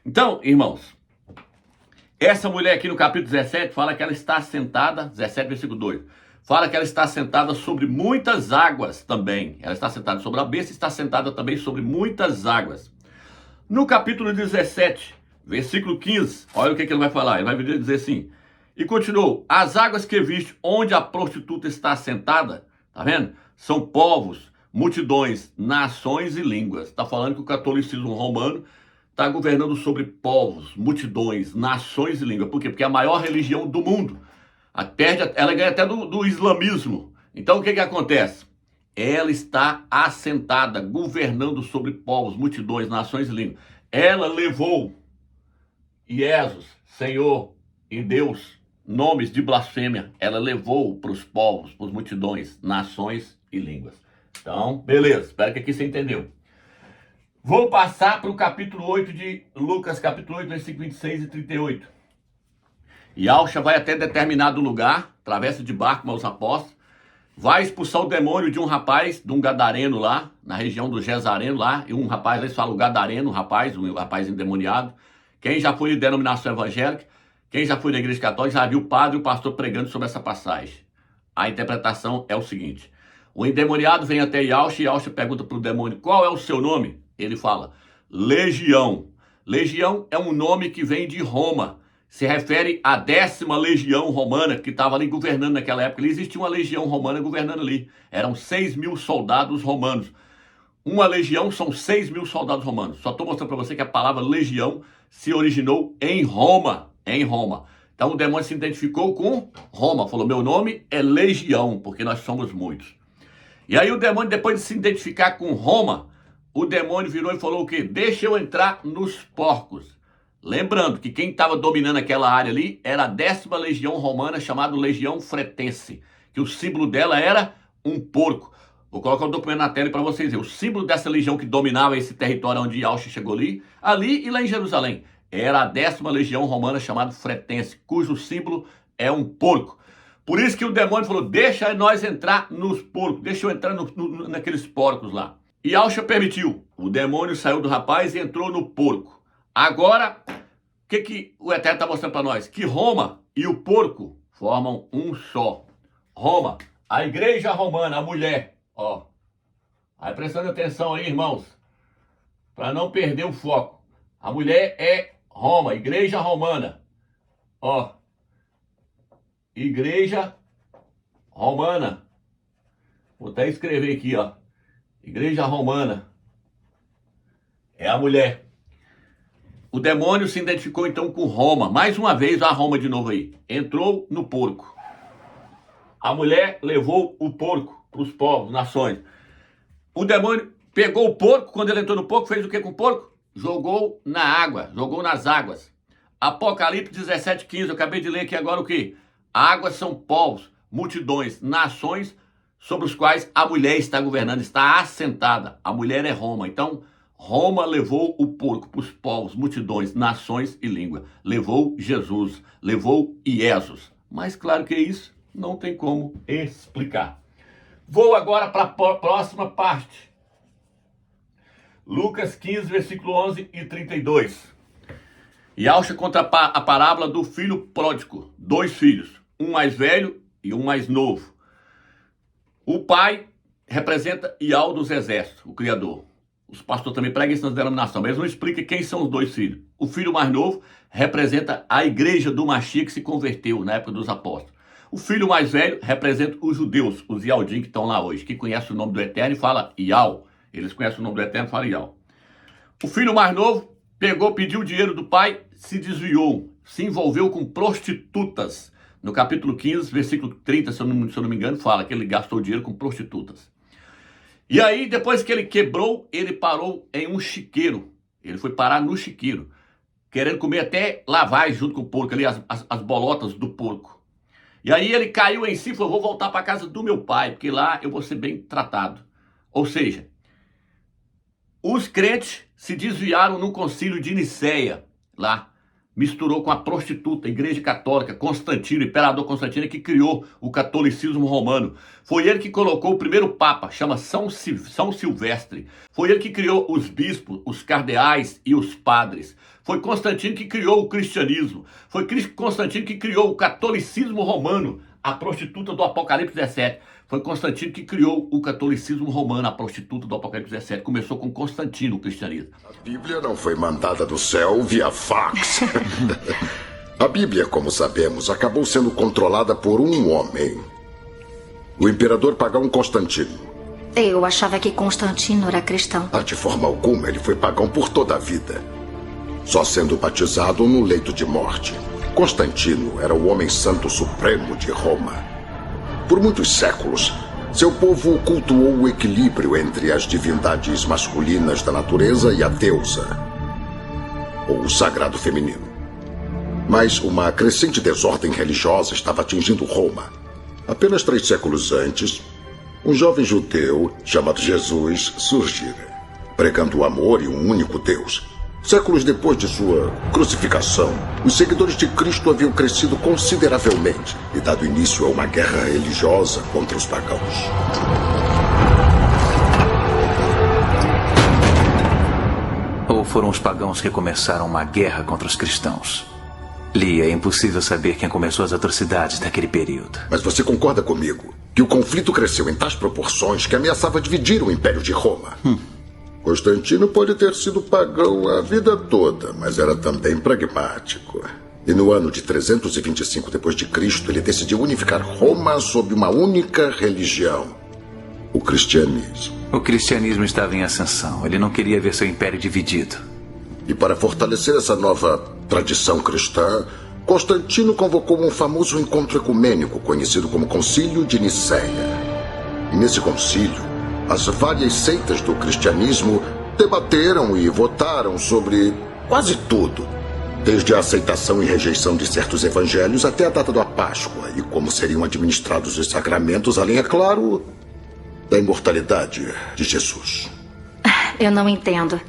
Então, irmãos, essa mulher aqui no capítulo 17 fala que ela está sentada, 17 versículo 2, fala que ela está sentada sobre muitas águas também. Ela está sentada sobre a besta e está sentada também sobre muitas águas. No capítulo 17, versículo 15, olha o que ele vai falar. Ele vai dizer assim, e continuou, as águas que viste onde a prostituta está sentada, tá vendo? São povos, multidões, nações e línguas. Está falando que o catolicismo romano está governando sobre povos, multidões, nações e línguas. Por quê? Porque é a maior religião do mundo. Ela ganha até do islamismo. Então o que acontece? Ela está assentada, governando sobre povos, multidões, nações e línguas. Ela levou Jesus, Senhor e Deus, nomes de blasfêmia. Ela levou para os povos, para as multidões, nações e línguas. Então, beleza. Espero que aqui você entendeu. Vou passar para o capítulo 8 de Lucas, capítulo 8, versículo 26 e 38. Yahshua vai até determinado lugar, atravessa de barco com os apóstolos, vai expulsar o demônio de um rapaz, de um gadareno lá, na região do Gesareno lá, e um rapaz, eles falam gadareno, um rapaz endemoniado. Quem já foi de denominação evangélica, quem já foi da igreja católica, já viu o padre e o pastor pregando sobre essa passagem. A interpretação é o seguinte, o endemoniado vem até Yahshua e Yahshua pergunta para o demônio, qual é o seu nome? Ele fala, Legião. Legião é um nome que vem de Roma, se refere à 10ª legião romana que estava ali governando naquela época. Ali existia uma legião romana governando ali. Eram 6.000 soldados romanos. Uma legião são 6.000 soldados romanos. Só estou mostrando para você que a palavra legião se originou em Roma. Em Roma. Então o demônio se identificou com Roma. Falou, meu nome é Legião, porque nós somos muitos. E aí o demônio, depois de se identificar com Roma, o demônio virou e falou o quê? Deixa eu entrar nos porcos. Lembrando que quem estava dominando aquela área ali era a 10ª legião romana, chamada Legião Fretense, que o símbolo dela era um porco. Vou colocar um documento na tela para vocês verem. O símbolo dessa legião que dominava esse território onde Yahshua chegou ali e lá em Jerusalém, era a 10ª legião romana chamada Fretense, cujo símbolo é um porco. Por isso que o demônio falou, deixa nós entrar nos porcos, deixa eu entrar naqueles porcos lá. E Yahshua permitiu. O demônio saiu do rapaz e entrou no porco. Agora, o que o Eterno está mostrando para nós? Que Roma e o porco formam um só. Roma, a igreja romana, a mulher, ó. Aí prestando atenção aí, irmãos, para não perder o foco. A mulher é Roma, igreja romana. Ó, igreja romana. Vou até escrever aqui, ó. Igreja romana é a mulher. O demônio se identificou então com Roma. Mais uma vez a Roma de novo aí. Entrou no porco. A mulher levou o porco para os povos, nações. O demônio pegou o porco, quando ele entrou no porco, fez o que com o porco? Jogou na água, jogou nas águas. Apocalipse 17:15, eu acabei de ler aqui agora o que? Águas são povos, multidões, nações sobre os quais a mulher está governando, está assentada. A mulher é Roma. Então, Roma levou o porco para os povos, multidões, nações e língua. Levou Jesus, levou Jesus. Mas claro que isso não tem como explicar. Vou agora para a próxima parte. Lucas 15, versículo 11 e 32. Yahshua conta a parábola do filho pródigo, 2 filhos. um mais velho e um mais novo. O pai representa Ial dos exércitos, o Criador. Os pastores também pregam isso na denominação, mas eles não explicam quem são os dois filhos. O filho mais novo representa a igreja do Mashiach que se converteu na época dos apóstolos. O filho mais velho representa os judeus, os Ialdim que estão lá hoje, que conhecem o nome do Eterno e fala Ial. Eles conhecem o nome do Eterno e falam Ial. O filho mais novo pegou, pediu o dinheiro do pai, se desviou, se envolveu com prostitutas. No capítulo 15, versículo 30, se eu não me engano, fala que ele gastou dinheiro com prostitutas. E aí, depois que ele quebrou, ele parou em um chiqueiro. Ele foi parar no chiqueiro, querendo comer até lavagem junto com o porco, ali as bolotas do porco. E aí ele caiu em si e falou, vou voltar para a casa do meu pai, porque lá eu vou ser bem tratado. Ou seja, os crentes se desviaram no concílio de Niceia, lá. Misturou com a prostituta, a igreja católica, Constantino, o imperador Constantino, que criou o catolicismo romano. Foi ele que colocou o primeiro papa, chama São Silvestre. Foi ele que criou os bispos, os cardeais e os padres. Foi Constantino que criou o cristianismo. Foi Constantino que criou o catolicismo romano, a prostituta do Apocalipse 17. Foi Constantino que criou o catolicismo romano, a prostituta do Apocalipse 17. Começou com Constantino, o cristianismo. A Bíblia não foi mandada do céu via fax. A Bíblia, como sabemos, acabou sendo controlada por um homem. O imperador pagão Constantino. Eu achava que Constantino era cristão. De forma alguma, ele foi pagão por toda a vida. Só sendo batizado no leito de morte. Constantino era o homem santo supremo de Roma. Por muitos séculos, seu povo cultuou o equilíbrio entre as divindades masculinas da natureza e a deusa, ou o sagrado feminino. Mas uma crescente desordem religiosa estava atingindo Roma. Apenas 3 séculos antes, um jovem judeu chamado Jesus surgira, pregando o amor e um único Deus. Séculos depois de sua crucificação, os seguidores de Cristo haviam crescido consideravelmente e dado início a uma guerra religiosa contra os pagãos. Ou foram os pagãos que começaram uma guerra contra os cristãos? Lia, é impossível saber quem começou as atrocidades daquele período. Mas você concorda comigo que o conflito cresceu em tais proporções que ameaçava dividir o Império de Roma? Constantino pode ter sido pagão a vida toda, mas era também pragmático. E no ano de 325 d.C., ele decidiu unificar Roma sob uma única religião, o cristianismo. O cristianismo estava em ascensão. Ele não queria ver seu império dividido. E para fortalecer essa nova tradição cristã, Constantino convocou um famoso encontro ecumênico conhecido como Concílio de Niceia. E nesse concílio, as várias seitas do cristianismo debateram e votaram sobre quase tudo, desde a aceitação e rejeição de certos evangelhos até a data da Páscoa e como seriam administrados os sacramentos, além, é claro, da imortalidade de Jesus. Eu não entendo.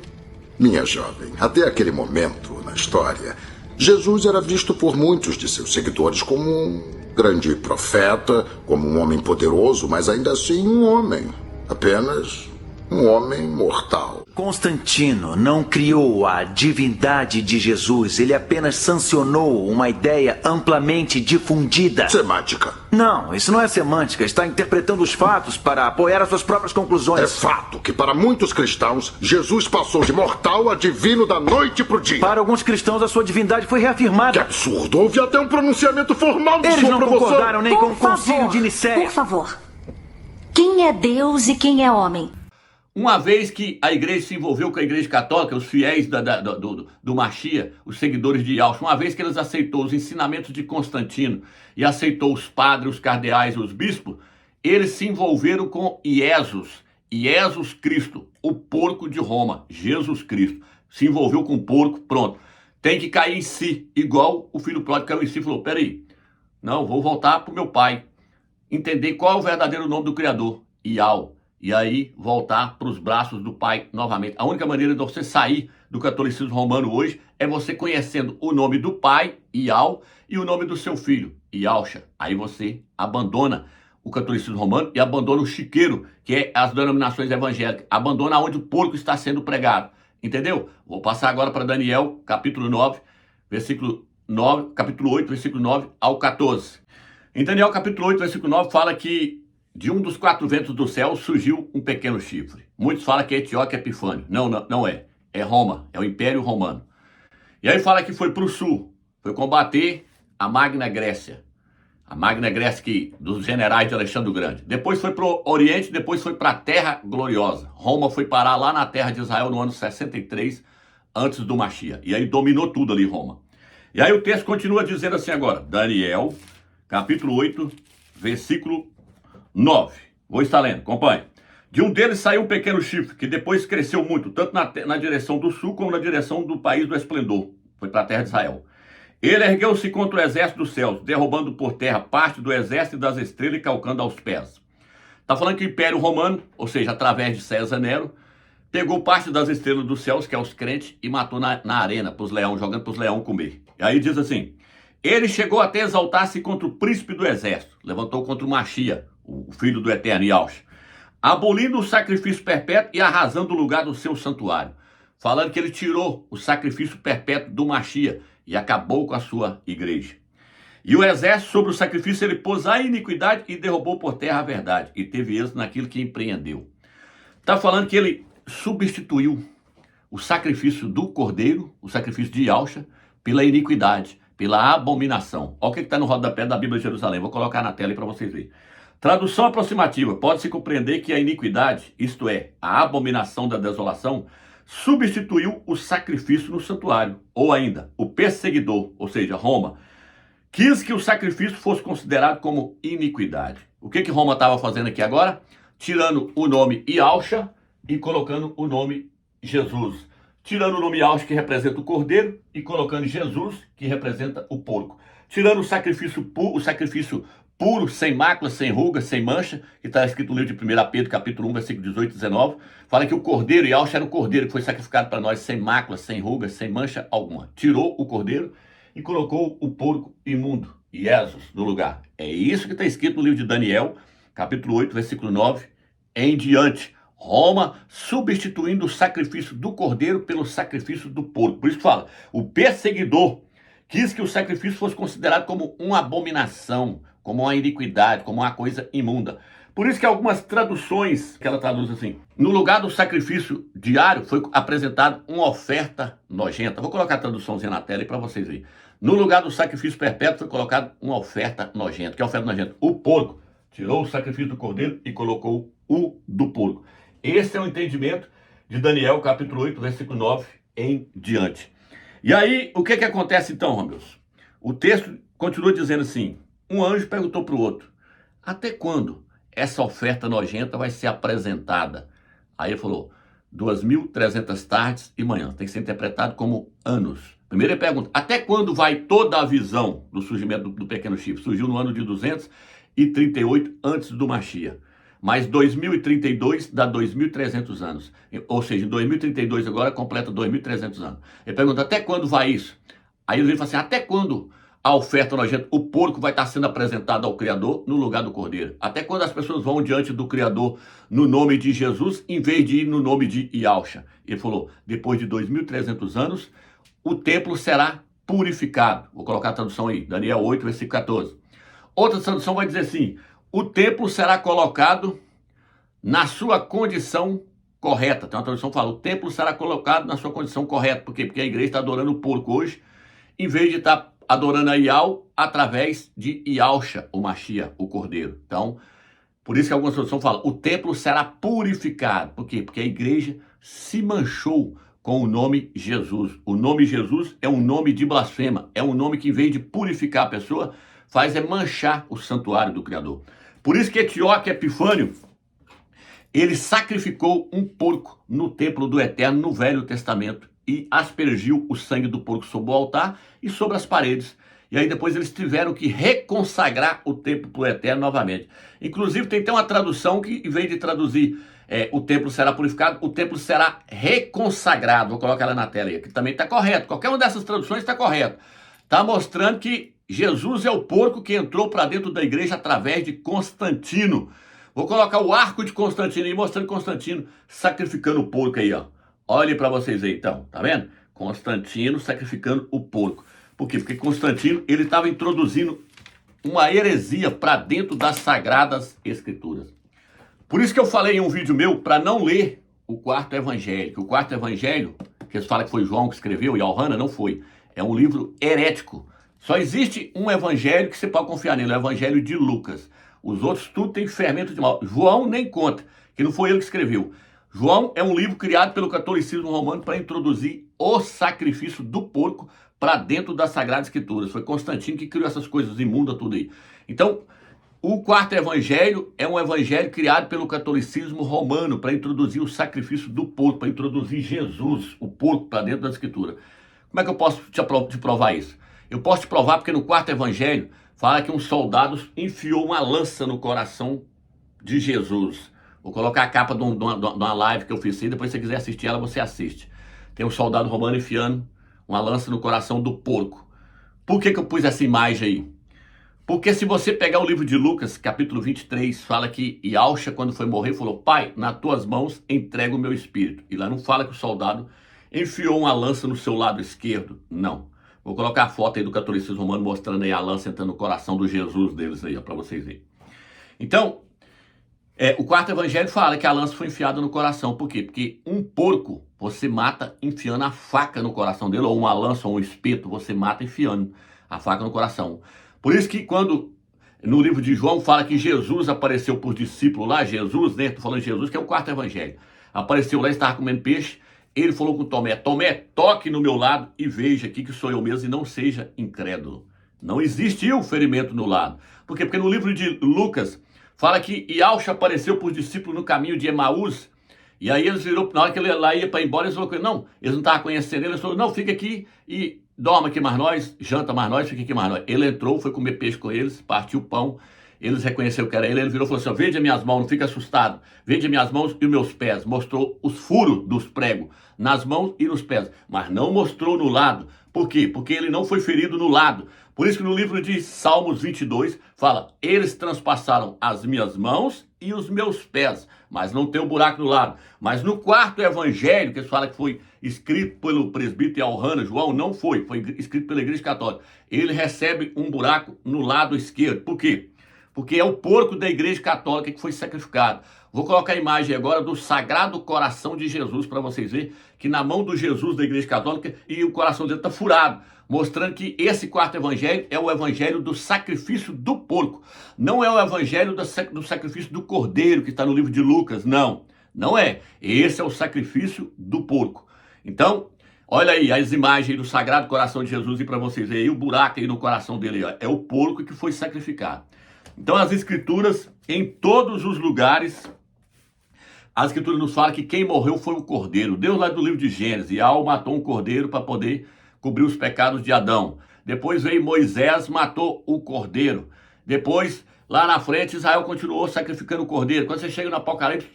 Minha jovem, até aquele momento na história, Jesus era visto por muitos de seus seguidores como um grande profeta, como um homem poderoso, mas ainda assim um homem. Apenas um homem mortal. Constantino não criou a divindade de Jesus. Ele apenas sancionou uma ideia amplamente difundida. Semântica. Não, isso não é semântica. Está interpretando os fatos para apoiar as suas próprias conclusões. É fato que para muitos cristãos, Jesus passou de mortal a divino da noite pro dia. Para alguns cristãos, a sua divindade foi reafirmada. Que absurdo! Houve até um pronunciamento formal de Eles sua não promoção. concordaram nem com o Concílio de Niceia. Por favor. Quem é Deus e quem é homem? Uma vez que a igreja se envolveu com a igreja católica, os fiéis do Mashiach, os seguidores de Yahshua, uma vez que eles aceitou os ensinamentos de Constantino e aceitou os padres, os cardeais e os bispos, eles se envolveram com Jesus Cristo, o porco de Roma, Jesus Cristo. Se envolveu com o porco, pronto. Tem que cair em si, igual o filho pródigo caiu em si e falou, peraí, não, vou voltar para o meu pai. Entender qual é o verdadeiro nome do Criador, Ial, e aí voltar para os braços do Pai novamente. A única maneira de você sair do catolicismo romano hoje é você conhecendo o nome do Pai, Ial, e o nome do seu filho, Yahshua. Aí você abandona o catolicismo romano e abandona o chiqueiro, que é as denominações evangélicas. Abandona onde o porco está sendo pregado. Entendeu? Vou passar agora para Daniel, capítulo 9, versículo 9, capítulo 8, versículo 9 ao 14. Em Daniel capítulo 8, versículo 9, fala que de um dos 4 ventos do céu surgiu um pequeno chifre. Muitos falam que é Etíoque Epifânio. Não é. É Roma, é o Império Romano. E aí fala que foi para o sul, foi combater a Magna Grécia. A Magna Grécia dos generais de Alexandre o Grande. Depois foi para o Oriente, depois foi para a Terra Gloriosa. Roma foi parar lá na terra de Israel no ano 63, antes do Mashiach. E aí dominou tudo ali, Roma. E aí o texto continua dizendo assim agora. Daniel, capítulo 8, versículo 9. Vou estar lendo, acompanhe. De um deles saiu um pequeno chifre, que depois cresceu muito, tanto na direção do sul como na direção do país do esplendor. Foi para a terra de Israel. Ele ergueu-se contra o exército dos céus, derrubando por terra parte do exército das estrelas e calcando aos pés. Está falando que o Império Romano, ou seja, através de César Nero, pegou parte das estrelas dos céus, que é os crentes, e matou na arena, para os leões, jogando para os leões comer. E aí diz assim, ele chegou até exaltar-se contra o príncipe do exército, levantou contra o Mashiach, o filho do eterno Yahushua, abolindo o sacrifício perpétuo e arrasando o lugar do seu santuário, falando que ele tirou o sacrifício perpétuo do Mashiach e acabou com a sua igreja. E o exército sobre o sacrifício ele pôs a iniquidade e derrubou por terra a verdade, e teve êxito naquilo que empreendeu. Está falando que ele substituiu o sacrifício do cordeiro, o sacrifício de Yahushua, pela iniquidade, pela abominação. Olha o que está no rodapé da Bíblia de Jerusalém, vou colocar na tela aí para vocês verem. Tradução aproximativa, pode-se compreender que a iniquidade, isto é, a abominação da desolação, substituiu o sacrifício no santuário, ou ainda, o perseguidor, ou seja, Roma, quis que o sacrifício fosse considerado como iniquidade. O que Roma estava fazendo aqui agora? Tirando o nome Yahushua e colocando o nome Jesus. Tirando o nome Yahushua, que representa o cordeiro, e colocando Jesus, que representa o porco. Tirando o sacrifício puro, sem mácula, sem ruga, sem mancha, que está escrito no livro de 1 Pedro, capítulo 1, versículo 18 e 19, fala que o cordeiro, Yahushua era o cordeiro que foi sacrificado para nós sem mácula, sem ruga, sem mancha alguma. Tirou o cordeiro e colocou o porco imundo, Jesus, no lugar. É isso que está escrito no livro de Daniel, capítulo 8, versículo 9, em diante. Roma substituindo o sacrifício do cordeiro pelo sacrifício do porco. Por isso que fala, o perseguidor quis que o sacrifício fosse considerado como uma abominação, como uma iniquidade, como uma coisa imunda. Por isso que algumas traduções, que ela traduz assim, no lugar do sacrifício diário foi apresentada uma oferta nojenta. Vou colocar a traduçãozinha na tela aí para vocês verem. No lugar do sacrifício perpétuo foi colocado uma oferta nojenta. Que é a oferta nojenta? O porco. Tirou o sacrifício do cordeiro e colocou o do porco. Esse é o entendimento de Daniel, capítulo 8, versículo 9 em diante. E aí, o que acontece então, Romeus? O texto continua dizendo assim, um anjo perguntou para o outro, até quando essa oferta nojenta vai ser apresentada? Aí ele falou, 2.300 tardes e manhãs. Tem que ser interpretado como anos. Primeiro ele pergunta, até quando vai toda a visão do surgimento do pequeno chifre? Surgiu no ano de 238 antes do Mashiach. Mas 2032 dá 2.300 anos. Ou seja, em 2032 agora completa 2.300 anos. Ele pergunta, até quando vai isso? Aí ele fala assim, até quando a oferta nojenta, o porco vai estar sendo apresentado ao Criador no lugar do cordeiro? Até quando as pessoas vão diante do Criador no nome de Jesus, em vez de ir no nome de Yahushua? Ele falou, depois de 2.300 anos, o templo será purificado. Vou colocar a tradução aí, Daniel 8, versículo 14. Outra tradução vai dizer assim, o templo será colocado na sua condição correta. Tem uma tradução que fala, o templo será colocado na sua condição correta. Por quê? Porque a igreja está adorando o porco hoje, em vez de estar adorando a Yahu através de Yahushua, o Mashiach, o cordeiro. Então, por isso que algumas traduções falam, o templo será purificado. Por quê? Porque a igreja se manchou com o nome Jesus. O nome Jesus é um nome de blasfema. É um nome que, em vez de purificar a pessoa, faz é manchar o santuário do Criador. Por isso que Etíoque Epifânio, ele sacrificou um porco no templo do Eterno, no Velho Testamento, e aspergiu o sangue do porco sobre o altar e sobre as paredes. E aí depois eles tiveram que reconsagrar o templo para o Eterno novamente. Inclusive tem até uma tradução que, em vez de traduzir o templo será purificado, o templo será reconsagrado. Vou colocar ela na tela aí, que também está correto. Qualquer uma dessas traduções está correto. Está mostrando que Jesus é o porco que entrou para dentro da igreja através de Constantino. Vou colocar o arco de Constantino aí, mostrando Constantino sacrificando o porco aí, ó. Olhem para vocês aí, então, tá vendo? Constantino sacrificando o porco. Por quê? Porque Constantino, ele estava introduzindo uma heresia para dentro das Sagradas Escrituras. Por isso que eu falei em um vídeo meu para não ler o quarto evangelho. Que o quarto evangelho, que eles falam que foi João que escreveu e Yohana, não foi. É um livro herético. Só existe um evangelho que você pode confiar nele, o evangelho de Lucas. Os outros tudo tem fermento de mal. João nem conta, que não foi ele que escreveu. João é um livro criado pelo catolicismo romano para introduzir o sacrifício do porco para dentro das Sagradas Escrituras. Foi Constantino que criou essas coisas imundas tudo aí. Então, o quarto evangelho é um evangelho criado pelo catolicismo romano para introduzir o sacrifício do porco, para introduzir Jesus, o porco, para dentro da Escritura. Como é que eu posso te provar isso? Eu posso te provar porque no quarto evangelho fala que um soldado enfiou uma lança no coração de Jesus. Vou colocar a capa de uma live que eu fiz aí, depois se você quiser assistir ela, você assiste. Tem um soldado romano enfiando uma lança no coração do porco. Por que eu pus essa imagem aí? Porque se você pegar o livro de Lucas, capítulo 23, fala que Yahushua, quando foi morrer, falou: Pai, nas tuas mãos entrego o meu espírito. E lá não fala que o soldado enfiou uma lança no seu lado esquerdo. Não. Vou colocar a foto aí do catolicismo romano mostrando aí a lança entrando no coração do Jesus deles aí, para vocês verem. Então, o quarto evangelho fala que a lança foi enfiada no coração. Por quê? Porque um porco você mata enfiando a faca no coração dele, ou uma lança ou um espeto, você mata enfiando a faca no coração. Por isso que quando no livro de João fala que Jesus apareceu por discípulo lá, Jesus, né? Estou falando de Jesus, que é o quarto evangelho. Apareceu lá, estava comendo peixe, ele falou com Tomé: Tomé, toque no meu lado e veja aqui que sou eu mesmo e não seja incrédulo. Não existiu ferimento no lado. Por quê? Porque no livro de Lucas fala que Yahushua apareceu por discípulo no caminho de Emaús, e aí eles viram, na hora que ele lá ia para ir embora, eles falaram que não, eles não estavam conhecendo ele, eles falaram: não, fica aqui e dorme aqui mais nós, janta mais nós, fica aqui mais nós. Ele entrou, foi comer peixe com eles, partiu o pão, eles reconheceram que era ele virou e falou assim: veja as minhas mãos, não fica assustado, veja as minhas mãos e os meus pés. Mostrou os furos dos pregos nas mãos e nos pés, mas não mostrou no lado. Por quê? Porque ele não foi ferido no lado. Por isso que no livro de Salmos 22 fala: eles transpassaram as minhas mãos e os meus pés, mas não tem um buraco no lado. Mas no quarto evangelho, que eles falam que foi escrito pelo presbítero Yohana, João, não foi escrito pela Igreja Católica. Ele recebe um buraco no lado esquerdo. Por quê? Porque é o porco da Igreja Católica que foi sacrificado. Vou colocar a imagem agora do Sagrado Coração de Jesus para vocês verem que na mão do Jesus da Igreja Católica e o coração dele está furado, mostrando que esse quarto evangelho é o evangelho do sacrifício do porco. Não é o evangelho do sacrifício do cordeiro que está no livro de Lucas, não. Não é. Esse é o sacrifício do porco. Então, olha aí as imagens do Sagrado Coração de Jesus e para vocês verem aí o buraco aí no coração dele. Ó. É o porco que foi sacrificado. Então as escrituras, em todos os lugares, as escrituras nos falam que quem morreu foi o cordeiro. Deus lá do livro de Gênesis, Yahu matou um cordeiro para poder cobrir os pecados de Adão. Depois veio Moisés, matou o cordeiro. Depois, lá na frente, Israel continuou sacrificando o cordeiro. Quando você chega no Apocalipse,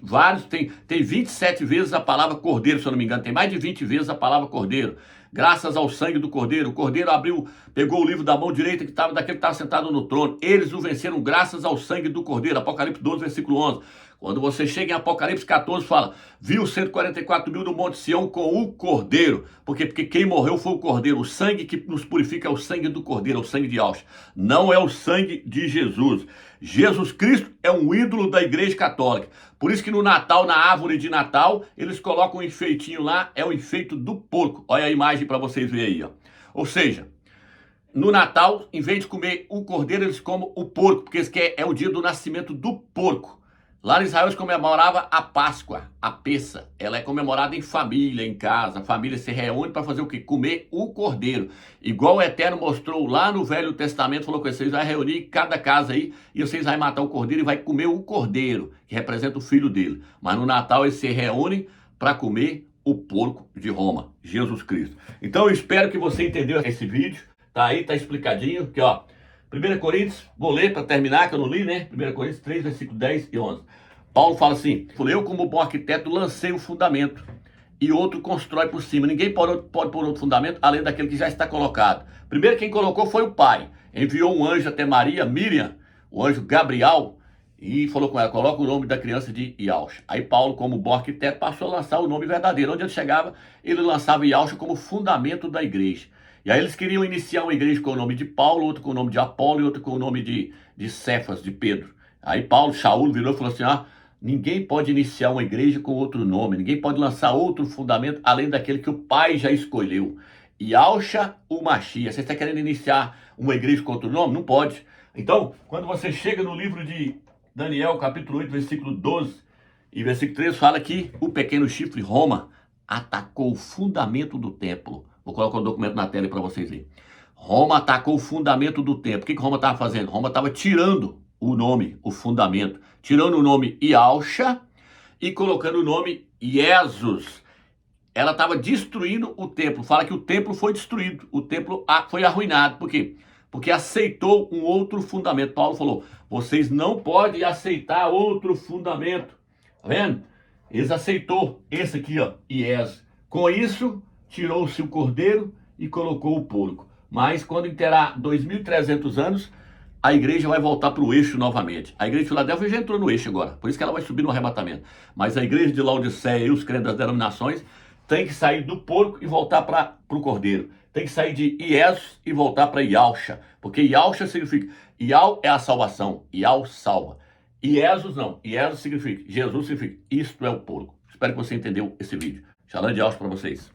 tem 27 vezes a palavra cordeiro, se eu não me engano. Tem mais de 20 vezes a palavra cordeiro. Graças ao sangue do cordeiro. O cordeiro pegou o livro da mão direita daquele que estava sentado no trono. Eles o venceram graças ao sangue do cordeiro. Apocalipse 12, versículo 11. Quando você chega em Apocalipse 14, fala: viu 144 mil no Monte Sião com o cordeiro. Por quê? Porque quem morreu foi o cordeiro. O sangue que nos purifica é o sangue do cordeiro, é o sangue de Yahushua. Não é o sangue de Jesus. Jesus Cristo é um ídolo da Igreja Católica. Por isso que no Natal, na árvore de Natal, eles colocam um enfeitinho lá, é o enfeito do porco. Olha a imagem para vocês verem aí. Ó. Ou seja, no Natal, em vez de comer o cordeiro, eles comem o porco, porque esse é o dia do nascimento do porco. Lá em Israel eles comemoravam a Páscoa, a Pessa. Ela é comemorada em família, em casa. A família se reúne para fazer o quê? Comer o cordeiro. Igual o Eterno mostrou lá no Velho Testamento, falou que vocês vão reunir cada casa aí e vocês vão matar o cordeiro e vai comer o cordeiro, que representa o filho dele. Mas no Natal eles se reúnem para comer o porco de Roma, Jesus Cristo. Então eu espero que você entendeu esse vídeo. Tá aí, tá explicadinho. Aqui, ó. 1 Coríntios, vou ler para terminar, que eu não li, né? 1 Coríntios 3, versículo 10 e 11. Paulo fala assim: eu, como bom arquiteto, lancei o fundamento e outro constrói por cima. Ninguém pode pôr outro fundamento além daquele que já está colocado. Primeiro quem colocou foi o pai. Enviou um anjo até Maria, Miriam, o anjo Gabriel, e falou com ela: coloca o nome da criança de Yahushua. Aí Paulo, como bom arquiteto, passou a lançar o nome verdadeiro. Onde ele chegava, ele lançava Yahushua como fundamento da igreja. E aí eles queriam iniciar uma igreja com o nome de Paulo, outra com o nome de Apolo e outra com o nome de Cefas, de Pedro. Aí Shaul virou e falou assim, ninguém pode iniciar uma igreja com outro nome, ninguém pode lançar outro fundamento além daquele que o Pai já escolheu. Yahshua o Mashiach. Você está querendo iniciar uma igreja com outro nome? Não pode. Então, quando você chega no livro de Daniel, capítulo 8, versículo 12 e versículo 13, fala que o pequeno chifre Roma atacou o fundamento do templo. Vou colocar o documento na tela para vocês verem. Roma atacou o fundamento do templo. O que Roma estava fazendo? Roma estava tirando o nome, o fundamento, tirando o nome Yahshua e colocando o nome Jesus. Ela estava destruindo o templo. Fala que o templo foi destruído, o templo foi arruinado. Por quê? Porque aceitou um outro fundamento. Paulo falou, vocês não podem aceitar outro fundamento. Tá vendo? Eles aceitou esse aqui, Jesus. Com isso, tirou-se o cordeiro e colocou o porco. Mas quando terá 2.300 anos, a igreja vai voltar para o eixo novamente. A igreja de Filadélfia já entrou no eixo agora, por isso que ela vai subir no arrebatamento. Mas a igreja de Laodiceia e os crentes das denominações tem que sair do porco e voltar para o cordeiro. Tem que sair de Jesus e voltar para Yahshua, porque Yahshua significa, Yah é a salvação, Yah salva. E Jesus não, Jesus significa, Jesus significa, isto é o porco. Espero que você entendeu esse vídeo. Shalom de Yahshua para vocês.